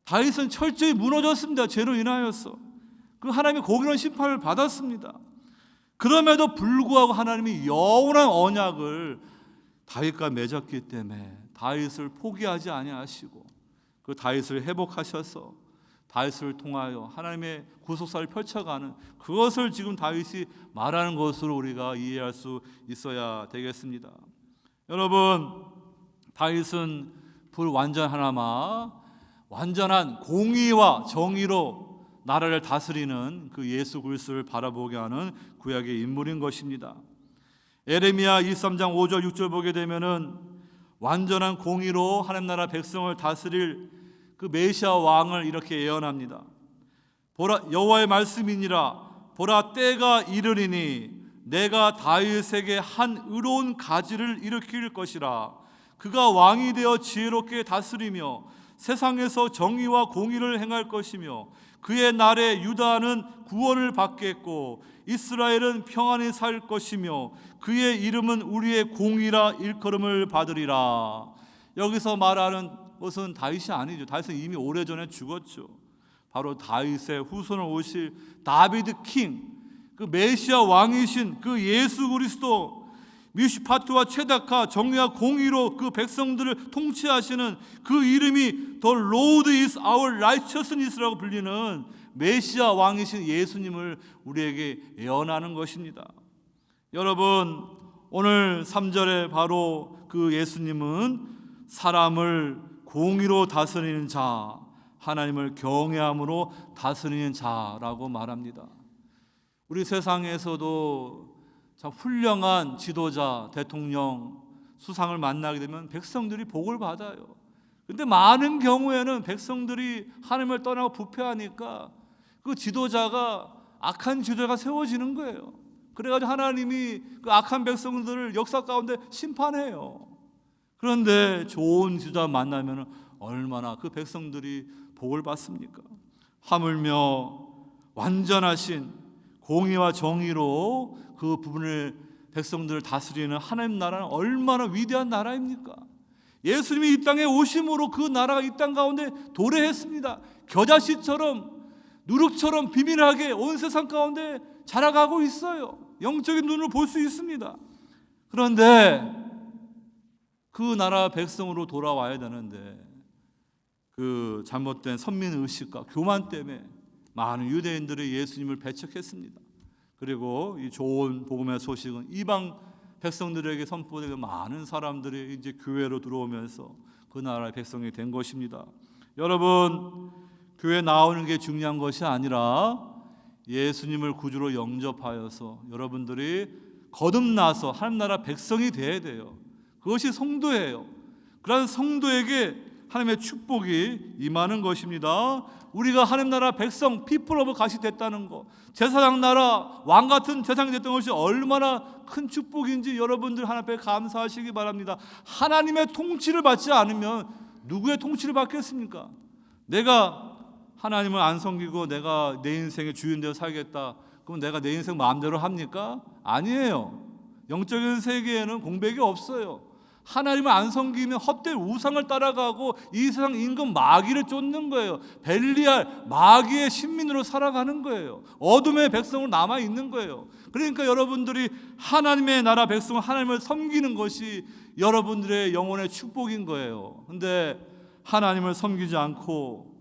Speaker 1: 다윗은 철저히 무너졌습니다. 죄로 인하여서 그 하나님의 공의로운 심판을 받았습니다. 그럼에도 불구하고 하나님이 영원한 언약을 다윗과 맺었기 때문에 다윗을 포기하지 아니하시고 그 다윗을 회복하셔서 다윗을 통하여 하나님의 구속사를 펼쳐가는 그것을 지금 다윗이 말하는 것으로 우리가 이해할 수 있어야 되겠습니다. 여러분, 다윗은 불완전하나마 완전한 공의와 정의로 나라를 다스리는 그 예수 그리스도를 바라보게 하는 구약의 인물인 것입니다. 에레미야 23장 5절 6절 보게 되면은 완전한 공의로 하나님 나라 백성을 다스릴 그 메시아 왕을 이렇게 예언합니다. 보라, 여호와의 말씀이니라. 보라, 때가 이르리니 내가 다윗에게 한 의로운 가지를 일으킬 것이라. 그가 왕이 되어 지혜롭게 다스리며 세상에서 정의와 공의를 행할 것이며 그의 날에 유다는 구원을 받겠고 이스라엘은 평안히 살 것이며 그의 이름은 우리의 공의라 일컬음을 받으리라. 여기서 말하는 것은 다윗이 아니죠. 다윗은 이미 오래전에 죽었죠. 바로 다윗의 후손을 오실 다비드 킹, 그 메시아 왕이신 그 예수 그리스도, 미슈파트와 최다카 정의와 공의로 그 백성들을 통치하시는 그 이름이 The Lord is our righteousness라고 불리는 메시아 왕이신 예수님을 우리에게 예언하는 것입니다. 여러분, 오늘 3절에 바로 그 예수님은 사람을 공의로 다스리는 자, 하나님을 경외함으로 다스리는 자라고 말합니다. 우리 세상에서도 참 훌륭한 지도자, 대통령, 수상을 만나게 되면 백성들이 복을 받아요. 그런데 많은 경우에는 백성들이 하나님을 떠나고 부패하니까 그 지도자가 악한 지도자가 세워지는 거예요. 그래가지고 하나님이 그 악한 백성들을 역사 가운데 심판해요. 그런데 좋은 지도자 만나면 얼마나 그 백성들이 복을 받습니까? 하물며 완전하신 공의와 정의로 그 부분을 백성들을 다스리는 하나님 나라는 얼마나 위대한 나라입니까? 예수님이 이 땅에 오심으로 그 나라가 이 땅 가운데 도래했습니다. 겨자씨처럼 누룩처럼 비밀하게 온 세상 가운데 자라가고 있어요. 영적인 눈으로 볼 수 있습니다. 그런데 그 나라 백성으로 돌아와야 되는데 그 잘못된 선민의식과 교만 때문에 많은 유대인들이 예수님을 배척했습니다. 그리고 이 좋은 복음의 소식은 이방 백성들에게 선포되고 많은 사람들이 이제 교회로 들어오면서 그 나라의 백성이 된 것입니다. 여러분, 교회 나오는 게 중요한 것이 아니라 예수님을 구주로 영접하여서 여러분들이 거듭나서 하나님 나라 백성이 되어야 돼요. 그것이 성도예요. 그런 성도에게 하나님의 축복이 임하는 것입니다. 우리가 하나님 나라 백성, people of God이 됐다는 것, 제사장 나라 왕 같은 세상이 됐던 것이 얼마나 큰 축복인지 여러분들 하나님 앞에 감사하시기 바랍니다. 하나님의 통치를 받지 않으면 누구의 통치를 받겠습니까? 내가 하나님을 안 섬기고 내가 내 인생의 주인 되어 살겠다, 그럼 내가 내 인생 마음대로 합니까? 아니에요. 영적인 세계에는 공백이 없어요. 하나님을 안 섬기면 헛된 우상을 따라가고 이 세상 임금 마귀를 쫓는 거예요. 벨리알 마귀의 신민으로 살아가는 거예요. 어둠의 백성으로 남아있는 거예요. 그러니까 여러분들이 하나님의 나라 백성, 하나님을 섬기는 것이 여러분들의 영혼의 축복인 거예요. 그런데 하나님을 섬기지 않고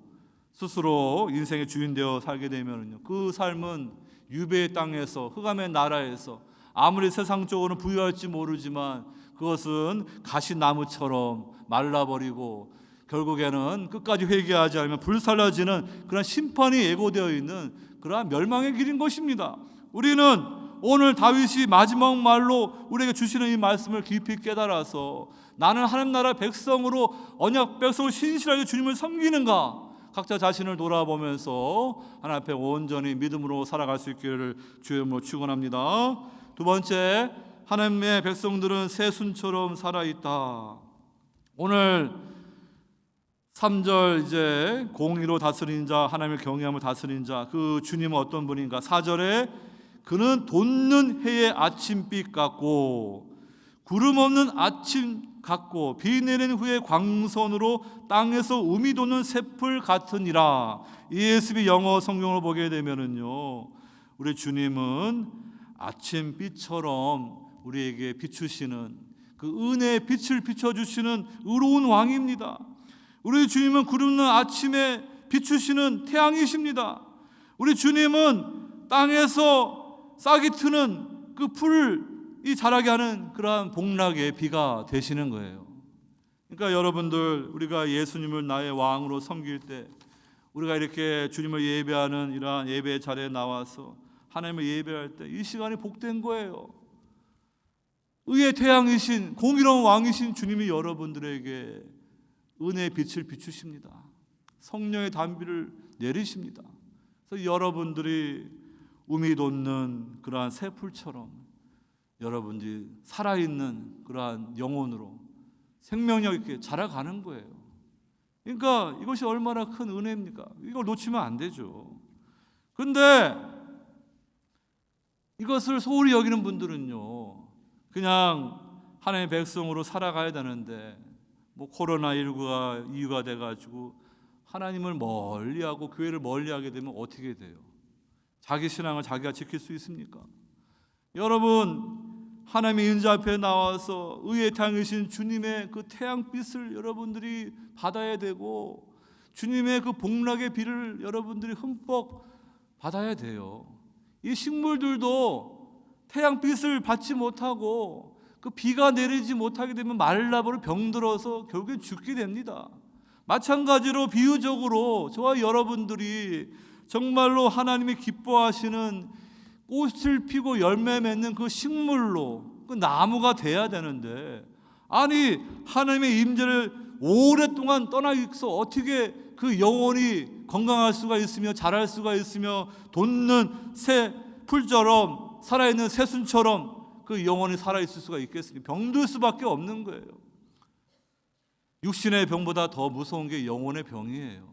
Speaker 1: 스스로 인생의 주인 되어 살게 되면요, 그 삶은 유배의 땅에서, 흑암의 나라에서 아무리 세상적으로는 부유할지 모르지만 그것은 가시나무처럼 말라버리고 결국에는 끝까지 회개하지 않으면 불살라지는 그런 심판이 예고되어 있는 그러한 멸망의 길인 것입니다. 우리는 오늘 다윗이 마지막 말로 우리에게 주시는 이 말씀을 깊이 깨달아서 나는 하나님 나라 백성으로 언약 백성을 신실하게 주님을 섬기는가, 각자 자신을 돌아보면서 하나님 앞에 온전히 믿음으로 살아갈 수 있기를 주의 이름으로 축원합니다. 두 번째, 하나님의 백성들은 새순처럼 살아있다. 오늘 3절 이제 공의로 다스리는 자, 하나님을 경외함을 다스리는 자, 그 주님은 어떤 분인가? 4절에 그는 돋는 해의 아침빛 같고 구름 없는 아침 같고 비 내린 후에 광선으로 땅에서 음이 돋는 새풀 같으니라. ESV 영어 성경으로 보게 되면은요, 우리 주님은 아침빛처럼 우리에게 비추시는 그 은혜의 빛을 비춰주시는 의로운 왕입니다. 우리 주님은 구름는 아침에 비추시는 태양이십니다. 우리 주님은 땅에서 싹이 트는 그 풀이 자라게 하는 그러한 복락의 비가 되시는 거예요. 그러니까 여러분들, 우리가 예수님을 나의 왕으로 섬길 때, 우리가 이렇게 주님을 예배하는 이러한 예배 자리에 나와서 하나님을 예배할 때 이 시간이 복된 거예요. 의의 태양이신 공의로운 왕이신 주님이 여러분들에게 은혜의 빛을 비추십니다. 성령의 단비를 내리십니다. 그래서 여러분들이 음이 돋는 그러한 새풀처럼 여러분들이 살아있는 그러한 영혼으로 생명력 있게 자라가는 거예요. 그러니까 이것이 얼마나 큰 은혜입니까? 이걸 놓치면 안 되죠. 그런데 이것을 소홀히 여기는 분들은요, 그냥 하나님의 백성으로 살아가야 되는데 뭐 코로나19가 이유가 돼가지고 하나님을 멀리하고 교회를 멀리하게 되면 어떻게 돼요? 자기 신앙을 자기가 지킬 수 있습니까? 여러분, 하나님의 인자 앞에 나와서 의의 태양이신 주님의 그 태양빛을 여러분들이 받아야 되고 주님의 그 복락의 비를 여러분들이 흠뻑 받아야 돼요. 이 식물들도 태양빛을 받지 못하고 그 비가 내리지 못하게 되면 말라버려 병들어서 결국엔 죽게 됩니다. 마찬가지로 비유적으로 저와 여러분들이 정말로 하나님이 기뻐하시는 꽃을 피고 열매 맺는 그 식물로, 그 나무가 돼야 되는데, 아니 하나님의 임재를 오랫동안 떠나 있어 어떻게 그 영혼이 건강할 수가 있으며 자랄 수가 있으며 돋는 새 풀처럼 살아있는 새순처럼 그 영혼이 살아있을 수가 있겠습니까? 병들 수밖에 없는 거예요. 육신의 병보다 더 무서운 게 영혼의 병이에요.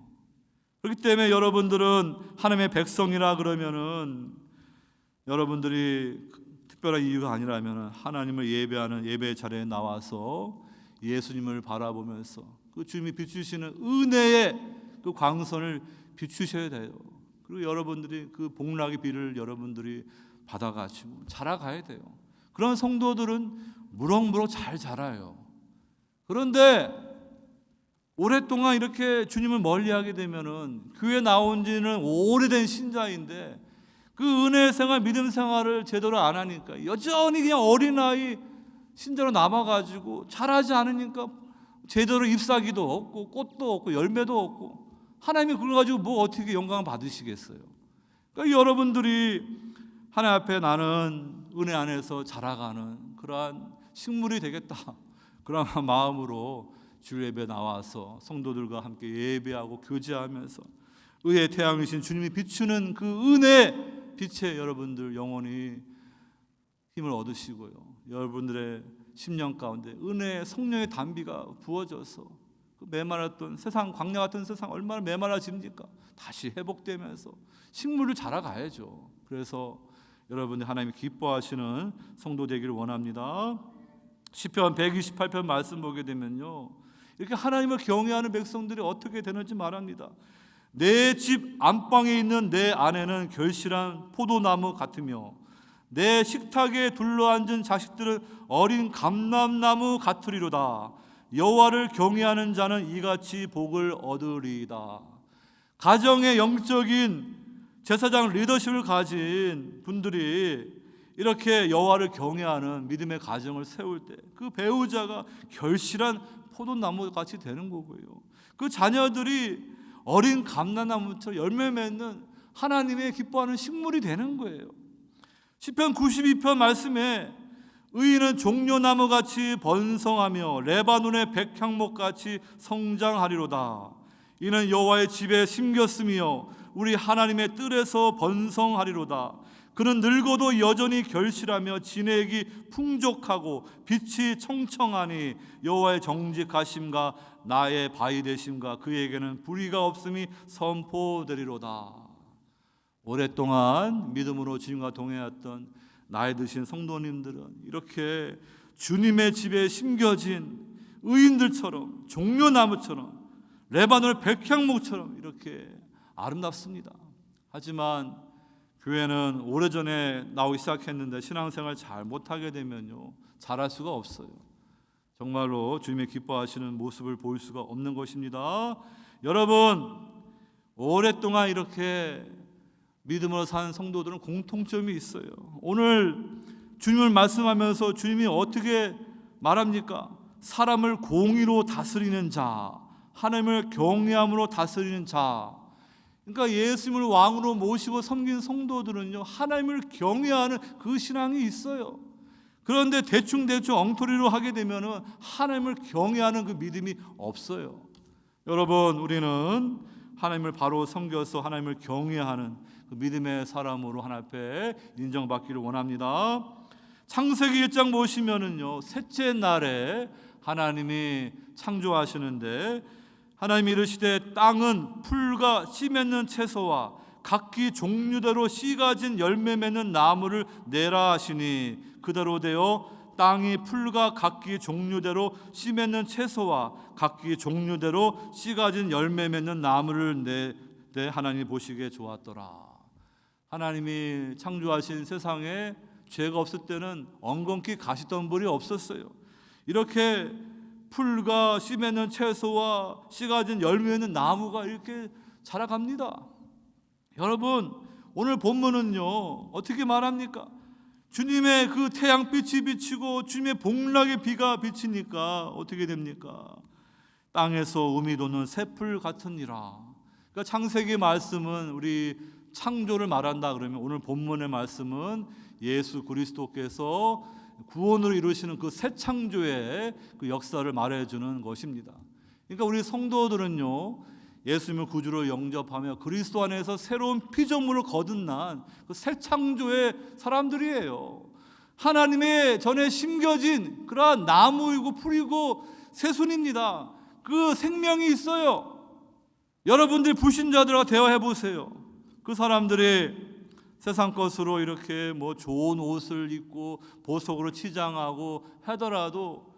Speaker 1: 그렇기 때문에 여러분들은 하나님의 백성이라 그러면은 여러분들이 특별한 이유가 아니라면 하나님을 예배하는 예배 자리에 나와서 예수님을 바라보면서 그 주님이 비추시는 은혜의 그 광선을 비추셔야 돼요. 그리고 여러분들이 그 복락의 비를 여러분들이 받아가지고 자라가야 돼요. 그런 성도들은 무럭무럭 잘 자라요. 그런데 오랫동안 이렇게 주님을 멀리하게 되면은 교회 나온 지는 오래된 신자인데 그 은혜 생활, 믿음 생활을 제대로 안 하니까 여전히 그냥 어린아이 신자로 남아가지고 자라지 않으니까 제대로 잎사귀도 없고 꽃도 없고 열매도 없고 하나님이 그걸 가지고 뭐 어떻게 영광을 받으시겠어요? 그러니까 여러분들이 하나님 앞에 나는 은혜 안에서 자라가는 그러한 식물이 되겠다, 그런 마음으로 주일 예배 나와서 성도들과 함께 예배하고 교제하면서 의의 태양이신 주님이 비추는 그 은혜 빛에 여러분들 영혼이 힘을 얻으시고요, 여러분들의 심령 가운데 은혜의 성령의 단비가 부어져서 그 메말랐던 세상, 광야 같은 세상 얼마나 메말라집니까? 다시 회복되면서 식물을 자라가야죠. 그래서 여러분들 하나님이 기뻐하시는 성도 되기를 원합니다. 시편 128편 말씀 보게 되면요, 이렇게 하나님을 경외하는 백성들이 어떻게 되는지 말합니다. 내 집 안방에 있는 내 아내는 결실한 포도나무 같으며 내 식탁에 둘러앉은 자식들은 어린 감람나무 같으리로다. 여호와를 경외하는 자는 이같이 복을 얻으리이다. 가정의 영적인 제사장 리더십을 가진 분들이 이렇게 여호와를 경외하는 믿음의 가정을 세울 때 그 배우자가 결실한 포도나무 같이 되는 거고요, 그 자녀들이 어린 감람나무처럼 열매 맺는 하나님의 기뻐하는 식물이 되는 거예요. 시편 92편 말씀에 의인은 종려나무같이 번성하며 레바논의 백향목같이 성장하리로다. 이는 여호와의 집에 심겼으며 우리 하나님의 뜰에서 번성하리로다. 그는 늙어도 여전히 결실하며 진액이 풍족하고 빛이 청청하니 여호와의 정직하심과 나의 바위 되심과 그에게는 불의가 없음이 선포되리로다. 오랫동안 믿음으로 주님과 동행했던 나이 드신 성도님들은 이렇게 주님의 집에 심겨진 의인들처럼, 종려나무처럼, 레바논 백향목처럼 이렇게 아름답습니다. 하지만 교회는 오래전에 나오기 시작했는데 신앙생활 잘 못하게 되면요, 잘할 수가 없어요. 정말로 주님의 기뻐하시는 모습을 보일 수가 없는 것입니다. 여러분, 오랫동안 이렇게 믿음으로 사는 성도들은 공통점이 있어요. 오늘 주님을 말씀하면서 주님이 어떻게 말합니까? 사람을 공의로 다스리는 자, 하나님을 경외함으로 다스리는 자. 그러니까 예수님을 왕으로 모시고 섬긴 성도들은요, 하나님을 경외하는 그 신앙이 있어요. 그런데 대충 엉터리로 하게 되면은 하나님을 경외하는 그 믿음이 없어요. 여러분, 우리는 하나님을 바로 섬겨서 하나님을 경외하는 그 믿음의 사람으로 하나님 앞에 인정받기를 원합니다. 창세기 1장 보시면은요, 셋째 날에 하나님이 창조하시는데 하나님이 이르시되 땅은 풀과 씨 맺는 채소와 각기 종류대로 씨 가진 열매 맺는 나무를 내라 하시니 그대로 되어 땅이 풀과 각기 종류대로 씨 맺는 채소와 각기 종류대로 씨 가진 열매 맺는 나무를 내되 하나님이 보시기에 좋았더라. 하나님이 창조하신 세상에 죄가 없을 때는 엉겅퀴 가시덤불이 없었어요. 이렇게 풀과 씨 맺는 채소와 씨 가진 열매 맺는 나무가 이렇게 자라갑니다. 여러분, 오늘 본문은요, 어떻게 말합니까? 주님의 그 태양빛이 비치고 주님의 복락의 비가 비치니까 어떻게 됩니까? 땅에서 음이 돋는 새풀 같으니라. 그러니까 창세기 말씀은 우리 창조를 말한다 그러면 오늘 본문의 말씀은 예수 그리스도께서 구원을 이루시는 그 새 창조의 그 역사를 말해주는 것입니다. 그러니까 우리 성도들은요, 예수님을 구주로 영접하며 그리스도 안에서 새로운 피조물을 거듭난 그 새 창조의 사람들이에요. 하나님의 전에 심겨진 그러한 나무이고 풀이고 새순입니다. 그 생명이 있어요. 여러분들 불신자들과 대화해 보세요. 그 사람들이 세상 것으로 이렇게 뭐 좋은 옷을 입고 보석으로 치장하고 하더라도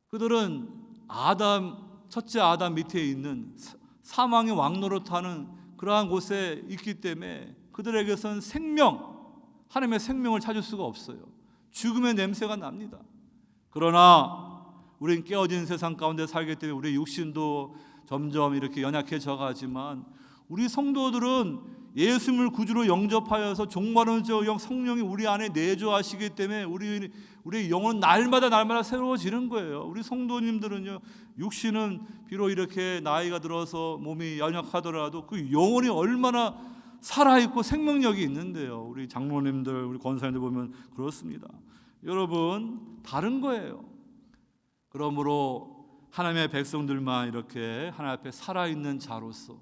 Speaker 1: 그들은 첫째 아담 밑에 있는 사망의 왕노릇하는 그러한 곳에 있기 때문에 그들에게선 하나님의 생명을 찾을 수가 없어요. 죽음의 냄새가 납니다. 그러나 우린 깨어진 세상 가운데 살기 때문에 우리 육신도 점점 이렇게 연약해져 가지만 우리 성도들은 예수님을 구주로 영접하여서 종말은 성령이 우리 안에 내주하시기 때문에 우리 영혼은 날마다 새로워지는 거예요. 우리 성도님들은요, 육신은 비록 이렇게 나이가 들어서 몸이 연약하더라도 그 영혼이 얼마나 살아있고 생명력이 있는데요. 우리 장로님들, 우리 권사님들 보면 그렇습니다. 여러분, 다른 거예요. 그러므로 하나님의 백성들만 이렇게 하나님 앞에 살아있는 자로서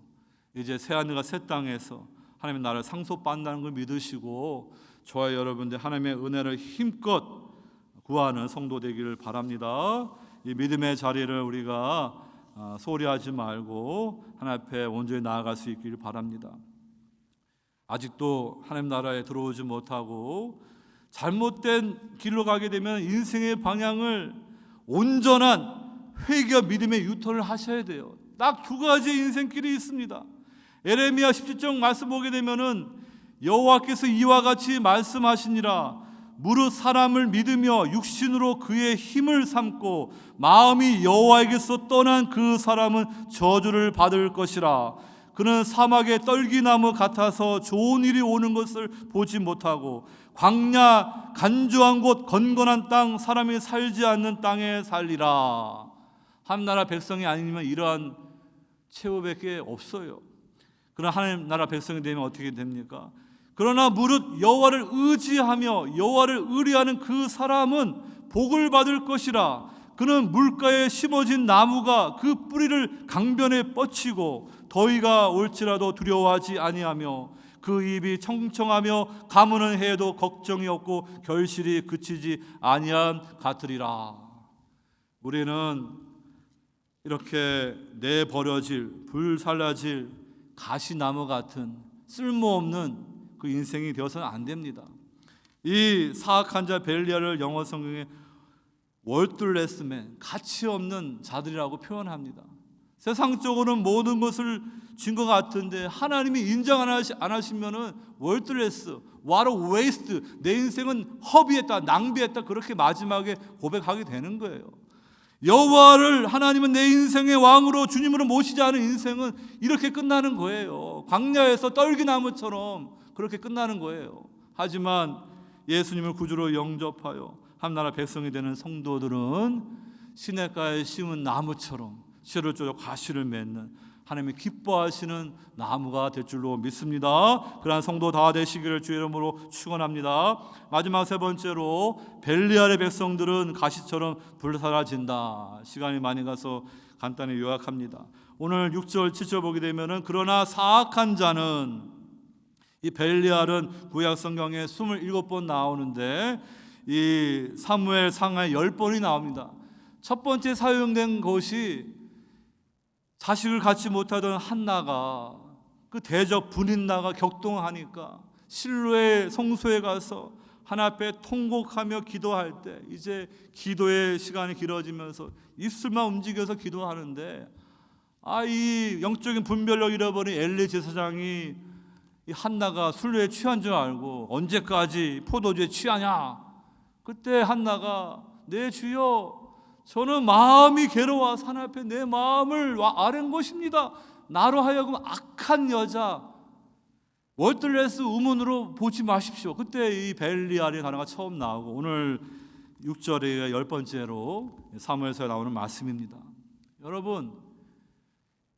Speaker 1: 이제 새하늘과 새 땅에서 하나님의 나라를 상속받는다는 걸 믿으시고 저와 여러분들 하나님의 은혜를 힘껏 구하는 성도 되기를 바랍니다. 이 믿음의 자리를 우리가 소홀히 하지 말고 하나님 앞에 온전히 나아갈 수 있기를 바랍니다. 아직도 하나님 나라에 들어오지 못하고 잘못된 길로 가게 되면 인생의 방향을 온전한 회개와 믿음의 유턴을 하셔야 돼요. 딱 두 가지의 인생길이 있습니다. 에레미야 17장 말씀 보게 되면은 여호와께서 이와 같이 말씀하시니라. 무릇 사람을 믿으며 육신으로 그의 힘을 삼고 마음이 여호와에게서 떠난 그 사람은 저주를 받을 것이라. 그는 사막의 떨기나무 같아서 좋은 일이 오는 것을 보지 못하고 광야 간주한 곳 건건한 땅 사람이 살지 않는 땅에 살리라. 하나님 백성이 아니면 이러한 최후밖에 없어요. 그러나 하나님 나라 백성이 되면 어떻게 됩니까? 그러나 무릇 여호와를 의지하며 여호와를 의뢰하는 그 사람은 복을 받을 것이라. 그는 물가에 심어진 나무가 그 뿌리를 강변에 뻗치고 더위가 올지라도 두려워하지 아니하며 그 입이 청청하며 가무는 해도 걱정이 없고 결실이 그치지 아니한 같으리라. 우리는 이렇게 내버려질 불살라질 가시나무 같은 쓸모없는 그 인생이 되어서는 안 됩니다. 이 사악한 자 벨리알을 영어 성경에 월들레스맨, 가치 없는 자들이라고 표현합니다. 세상적으로는 모든 것을 준 것 같은데 하나님이 인정 안 하시면은 월들레스, what a waste, 내 인생은 허비했다, 낭비했다, 그렇게 마지막에 고백하게 되는 거예요. 여호와를 하나님은 내 인생의 왕으로 주님으로 모시지 않은 인생은 이렇게 끝나는 거예요. 광야에서 떨기나무처럼 그렇게 끝나는 거예요. 하지만 예수님을 구주로 영접하여 한나라 백성이 되는 성도들은 시냇가에 심은 나무처럼 씨를 쫓아 과실을 맺는 하나님이 기뻐하시는 나무가 될 줄로 믿습니다. 그러한 성도 다 되시기를 주의 이름으로 축원합니다. 마지막 세 번째로 벨리알의 백성들은 가시처럼 불사라진다. 시간이 많이 가서 간단히 요약합니다. 오늘 6절 7절 보게 되면은 그러나 사악한 자는, 이 벨리알은 구약 성경에 27번 나오는데 이 사무엘 상하에 10번이 나옵니다. 첫 번째 사용된 것이 자식을 갖지 못하던 한나가 그 대적 분인나가 격동하니까 실로의 성소에 가서 하나님 앞에 통곡하며 기도할 때 이제 기도의 시간이 길어지면서 입술만 움직여서 기도하는데 이 영적인 분별력 잃어버린 엘리 제사장이 이 한나가 술에 취한 줄 알고 언제까지 포도주에 취하냐. 그때 한나가 내 주여 저는 마음이 괴로워서 하나님 앞에 내 마음을 아뢰는 것입니다. 나로 하여금 악한 여자 월들레스 우문으로 보지 마십시오. 그때 이 벨리알의 단어가 처음 나오고 오늘 6절의 10번째로 사무엘서에 나오는 말씀입니다. 여러분,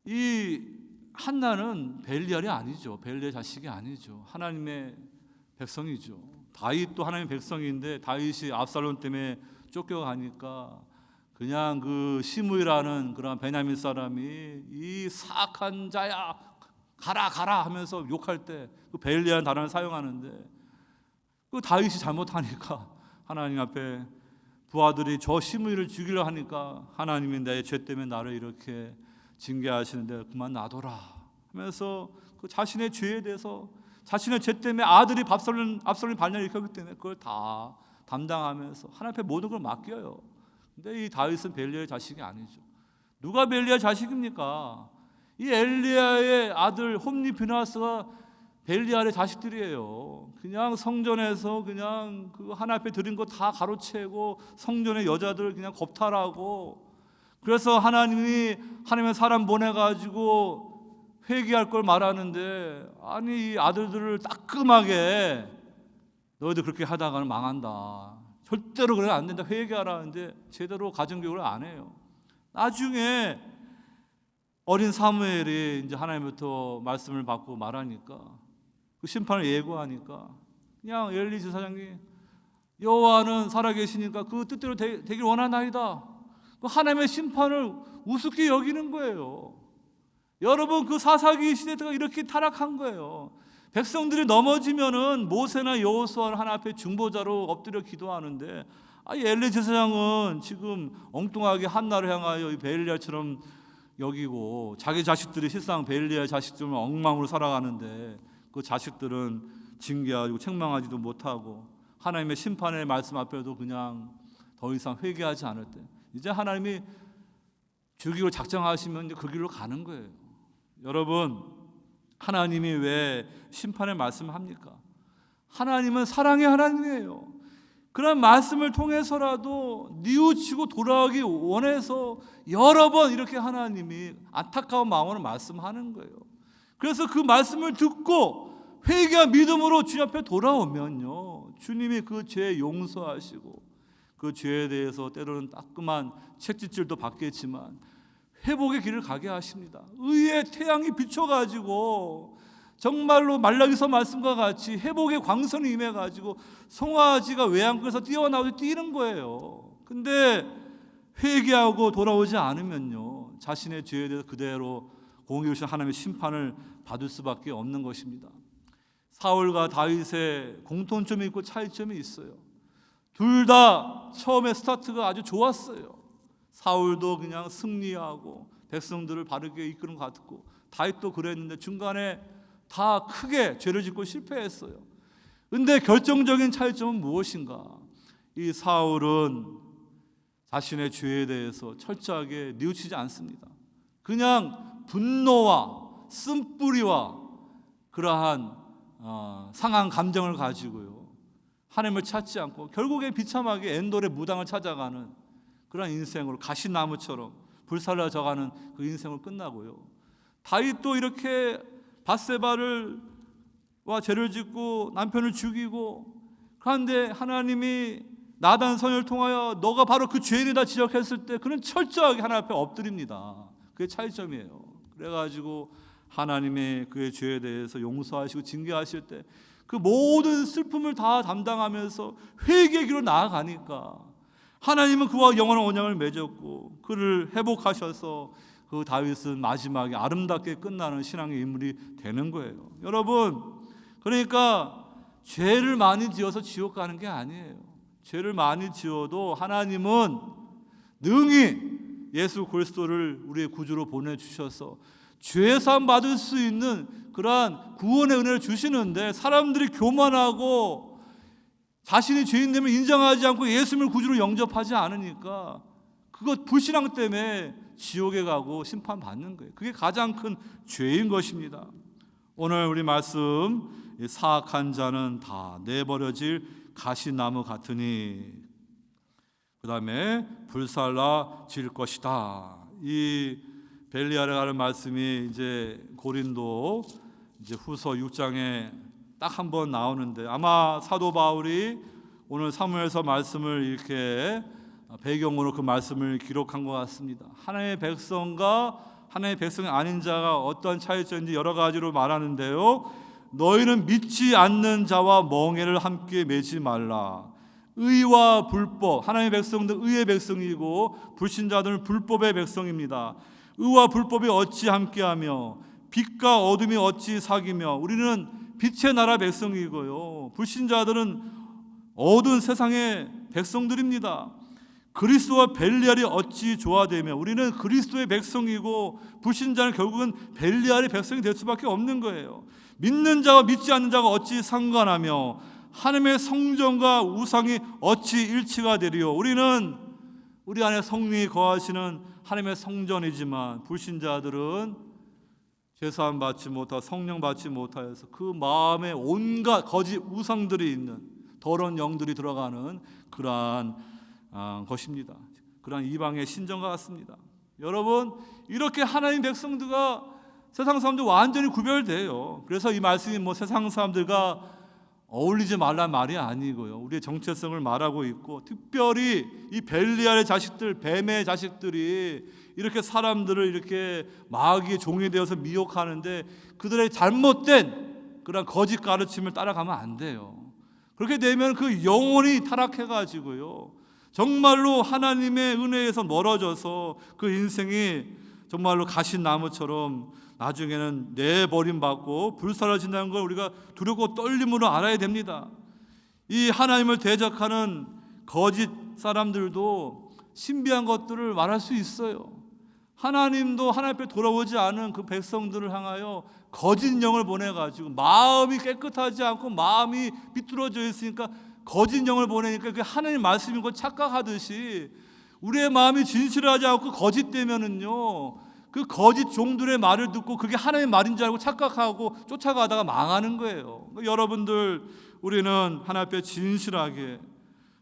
Speaker 1: 이 한나는 벨리알이 아니죠. 벨리의 자식이 아니죠. 하나님의 백성이죠. 다윗도 하나님의 백성인데 다윗이 압살롬 때문에 쫓겨가니까 그냥 그 시므이라는 그런 베냐민 사람이 이 사악한 자야 가라 하면서 욕할 때 그 벨리알 단어를 사용하는데 그 다윗이 잘못하니까 하나님 앞에 부하들이 저 시므이를 죽이려 하니까 하나님이 내 죄 때문에 나를 이렇게 징계하시는데 그만 놔둬라 하면서 그 자신의 죄에 대해서 자신의 죄 때문에 아들이 압살롬 반란을 일으켰기 때문에 그걸 다 담당하면서 하나님 앞에 모든 걸 맡겨요. 근데 이 다윗은 벨리알의 자식이 아니죠. 누가 벨리알 자식입니까? 이 엘리야의 아들 홈니 비나스가 벨리알의 자식들이에요. 그냥 성전에서 그냥 그 하나님 앞에 드린 거 다 가로채고 성전의 여자들을 그냥 겁탈하고 그래서 하나님이 하나님의 사람 보내가지고 회개할 걸 말하는데 아니 이 아들들을 따끔하게 너희들 그렇게 하다가는 망한다. 절대로 그래 안 된다. 회개하라는데 제대로 가정교육을 안 해요. 나중에 어린 사무엘이 이제 하나님부터 말씀을 받고 말하니까 그 심판을 예고하니까 그냥 엘리 제사장이 여호와는 살아계시니까 그 뜻대로 되길 원하나이다. 그 하나님의 심판을 우습게 여기는 거예요. 여러분 그 사사기 시대가 이렇게 타락한 거예요. 백성들이 넘어지면은 모세나 여호수아를 하나님 앞에 중보자로 엎드려 기도하는데 엘리 제사장은 지금 엉뚱하게 한나를 향하여 벨리알처럼 여기고 자기 자식들이 실상 벨리알 자식들은 엉망으로 살아가는데 그 자식들은 징계하고 책망하지도 못하고 하나님의 심판의 말씀 앞에도 그냥 더 이상 회개하지 않을 때 이제 하나님이 죽이고 작정하시면 그 길로 가는 거예요. 여러분 하나님이 왜 심판의 말씀을 합니까? 하나님은 사랑의 하나님이에요. 그런 말씀을 통해서라도 뉘우치고 돌아오기 원해서 여러 번 이렇게 하나님이 안타까운 마음으로 말씀하는 거예요. 그래서 그 말씀을 듣고 회개와 믿음으로 주님 앞에 돌아오면요 주님이 그 죄 용서하시고 그 죄에 대해서 때로는 따끔한 채찍질도 받겠지만 회복의 길을 가게 하십니다. 의의 태양이 비춰가지고 정말로 말라기서 말씀과 같이 회복의 광선이 임해가지고 송아지가 외양간에서 뛰어나오듯 뛰는 거예요. 근데 회개하고 돌아오지 않으면요 자신의 죄에 대해서 그대로 공의로우신 하나님의 심판을 받을 수밖에 없는 것입니다. 사울과 다윗의 공통점이 있고 차이점이 있어요. 둘 다 처음에 스타트가 아주 좋았어요. 사울도 그냥 승리하고 백성들을 바르게 이끄는 것 같고, 다윗도 그랬는데 중간에 다 크게 죄를 짓고 실패했어요. 근데 결정적인 차이점은 무엇인가? 이 사울은 자신의 죄에 대해서 철저하게 뉘우치지 않습니다. 그냥 분노와 쓴뿌리와 그러한 상한 감정을 가지고요, 하나님을 찾지 않고 결국에 비참하게 엔돌의 무당을 찾아가는 그런 인생으로 가시나무처럼 불살라져가는 그 인생을 끝나고요. 다윗도 이렇게 밧세바를 와 죄를 짓고 남편을 죽이고, 그런데 하나님이 나단 선을 통하여 너가 바로 그 죄인이다 지적했을 때 그는 철저하게 하나님 앞에 엎드립니다. 그게 차이점이에요. 그래가지고 하나님의 그의 죄에 대해서 용서하시고 징계하실 때 그 모든 슬픔을 다 담당하면서 회개의 길로 나아가니까 하나님은 그와 영원한 언약을 맺었고 그를 회복하셔서 그 다윗은 마지막에 아름답게 끝나는 신앙의 인물이 되는 거예요. 여러분, 그러니까 죄를 많이 지어서 지옥 가는 게 아니에요. 죄를 많이 지어도 하나님은 능히 예수 그리스도를 우리의 구주로 보내주셔서 죄사함 받을 수 있는 그러한 구원의 은혜를 주시는데, 사람들이 교만하고 자신이 죄인됨을 인정하지 않고 예수님을 구주로 영접하지 않으니까 그것 불신앙 때문에 지옥에 가고 심판받는 거예요. 그게 가장 큰 죄인 것입니다. 오늘 우리 말씀, 사악한 자는 다 내버려질 가시나무 같으니 그 다음에 불살라질 것이다. 이 벨리알이라는 말씀이 이제 고린도 이제 후서 6장에 딱 한 번 나오는데, 아마 사도 바울이 오늘 사무엘서 말씀을 이렇게 배경으로 그 말씀을 기록한 것 같습니다. 하나님의 백성과 하나님의 백성이 아닌 자가 어떤 차이점인지 여러 가지로 말하는데요. 너희는 믿지 않는 자와 멍에를 함께 매지 말라. 의와 불법, 하나님의 백성들 의의 백성이고 불신자들은 불법의 백성입니다. 의와 불법이 어찌 함께하며 빛과 어둠이 어찌 사귀며. 우리는 빛의 나라 백성이고요, 불신자들은 어두운 세상의 백성들입니다. 그리스도와 벨리알이 어찌 조화되며. 우리는 그리스도의 백성이고 불신자는 결국은 벨리알의 백성이 될 수밖에 없는 거예요. 믿는 자와 믿지 않는 자가 어찌 상관하며 하나님의 성전과 우상이 어찌 일치가 되리요. 우리는 우리 안에 성령이 거하시는 하나님의 성전이지만 불신자들은 제사함 받지 못하고 성령 받지 못하여서 그 마음에 온갖 거짓 우상들이 있는 더러운 영들이 들어가는 그러한 것입니다. 그러한 이방의 신전과 같습니다. 여러분, 이렇게 하나님 백성들과 세상 사람들 완전히 구별돼요. 그래서 이 말씀이 뭐 세상 사람들과 어울리지 말란 말이 아니고요, 우리의 정체성을 말하고 있고, 특별히 이 벨리알의 자식들, 뱀의 자식들이 이렇게 사람들을 이렇게 마귀의 종이 되어서 미혹하는데 그들의 잘못된 그런 거짓 가르침을 따라가면 안 돼요. 그렇게 되면 그 영혼이 타락해가지고요, 정말로 하나님의 은혜에서 멀어져서 그 인생이 정말로 가시나무처럼 나중에는 내버림받고 불사라진다는 걸 우리가 두렵고 떨림으로 알아야 됩니다. 이 하나님을 대적하는 거짓 사람들도 신비한 것들을 말할 수 있어요. 하나님도 하나님 앞에 돌아오지 않은 그 백성들을 향하여 거짓 영을 보내가지고 마음이 깨끗하지 않고 마음이 비뚤어져 있으니까 거짓 영을 보내니까 그게 하나님 말씀인 걸 착각하듯이 우리의 마음이 진실하지 않고 거짓되면은요, 그 거짓 종들의 말을 듣고 그게 하나님의 말인 줄 알고 착각하고 쫓아가다가 망하는 거예요. 여러분들, 우리는 하나님 앞에 진실하게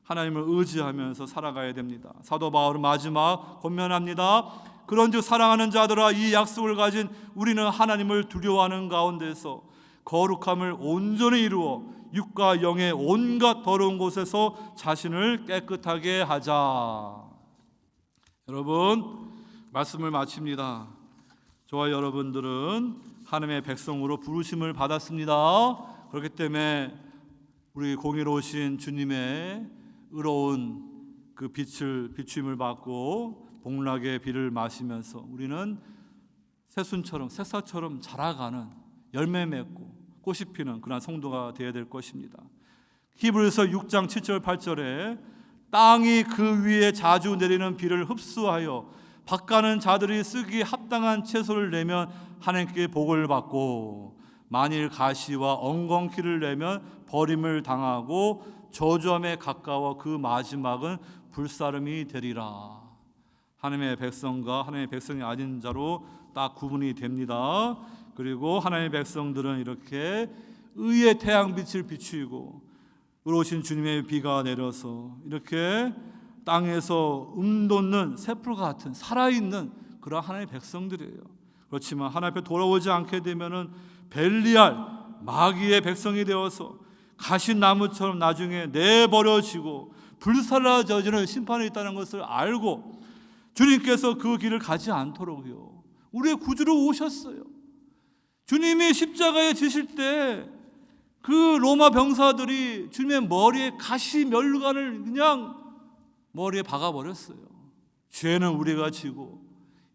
Speaker 1: 하나님을 의지하면서 살아가야 됩니다. 사도 바울은 마지막 권면합니다. 그런즉 사랑하는 자들아, 이 약속을 가진 우리는 하나님을 두려워하는 가운데서 거룩함을 온전히 이루어 육과 영의 온갖 더러운 곳에서 자신을 깨끗하게 하자. 여러분, 말씀을 마칩니다. 저와 여러분들은 하나님의 백성으로 부르심을 받았습니다. 그렇기 때문에 우리 공의로우신 주님의 의로운 그 비추임을 받고 복락의 비를 마시면서 우리는 새순처럼 새싹처럼 자라가는, 열매 맺고 꽃이 피는 그런 성도가 되어야 될 것입니다. 히브리서 6장 7절 8절에 땅이 그 위에 자주 내리는 비를 흡수하여 밭가는 자들이 쓰기에 합당한 채소를 내면 하나님께 복을 받고 만일 가시와 엉겅퀴를 내면 버림을 당하고 저주함에 가까워 그 마지막은 불사름이 되리라. 하나님의 백성과 하나님의 백성이 아닌 자로 딱 구분이 됩니다. 그리고 하나님의 백성들은 이렇게 의의 태양빛을 비추고 의로우신 주님의 비가 내려서 이렇게 땅에서 돋는 새풀과 같은 살아있는 그런 하나님의 백성들이에요. 그렇지만 하나님 앞에 돌아오지 않게 되면은 벨리알 마귀의 백성이 되어서 가시나무처럼 나중에 내버려지고 불살라져지는 심판이 있다는 것을 알고 주님께서 그 길을 가지 않도록요 우리의 구주로 오셨어요. 주님이 십자가에 지실 때 그 로마 병사들이 주님의 머리에 가시 멸관을 그냥 머리에 박아버렸어요. 죄는 우리가 지고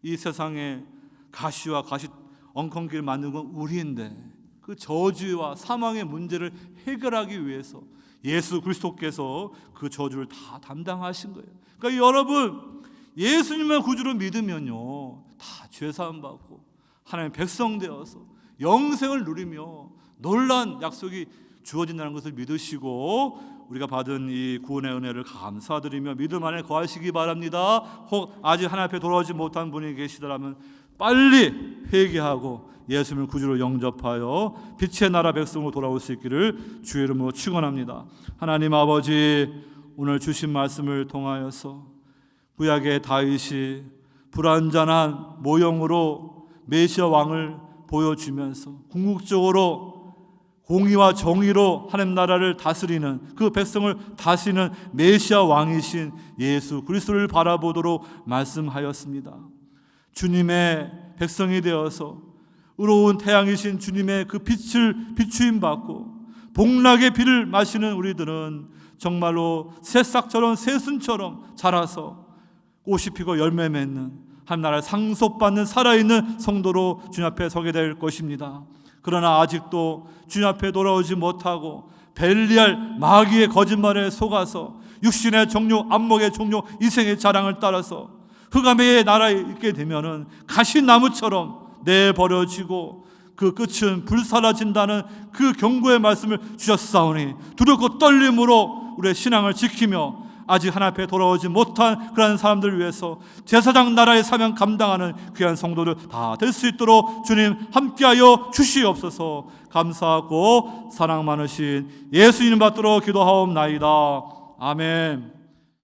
Speaker 1: 이 세상에 가시와 가시 엉겅퀴를 만든 건 우리인데 그 저주와 사망의 문제를 해결하기 위해서 예수 그리스도께서 그 저주를 다 담당하신 거예요. 그러니까 여러분 예수님을 구주로 믿으면요 다 죄사함 받고 하나님의 백성 되어서 영생을 누리며 놀라운 약속이 주어진다는 것을 믿으시고 우리가 받은 이 구원의 은혜를 감사드리며 믿음 안에 거하시기 바랍니다. 혹 아직 하나님 앞에 돌아오지 못한 분이 계시더라면 빨리 회개하고 예수님을 구주로 영접하여 빛의 나라 백성으로 돌아올 수 있기를 주의 이름으로 축원합니다. 하나님 아버지, 오늘 주신 말씀을 통하여서 구약의 다윗이 불완전한 모형으로 메시아 왕을 보여주면서 궁극적으로 공의와 정의로 하나님 나라를 다스리는 그 백성을 다스리는 메시아 왕이신 예수 그리스도를 바라보도록 말씀하였습니다. 주님의 백성이 되어서 의로운 태양이신 주님의 그 빛을 비추임 받고 복락의 비를 마시는 우리들은 정말로 새싹처럼 새순처럼 자라서 꽃이 피고 열매 맺는 하나님 나라를 상속받는 살아있는 성도로 주님 앞에 서게 될 것입니다. 그러나 아직도 주님 앞에 돌아오지 못하고 벨리알 마귀의 거짓말에 속아서 육신의 종료, 안목의 종료, 이생의 자랑을 따라서 흑암의 나라에 있게 되면은 가시나무처럼 내버려지고 그 끝은 불사라진다는 그 경고의 말씀을 주셨사오니 두렵고 떨림으로 우리의 신앙을 지키며 아직 하나님 앞에 돌아오지 못한 그런 사람들을 위해서 제사장 나라의 사명 감당하는 귀한 성도들 다 될 수 있도록 주님 함께하여 주시옵소서. 감사하고 사랑 많으신 예수님 받들어 기도하옵나이다. 아멘.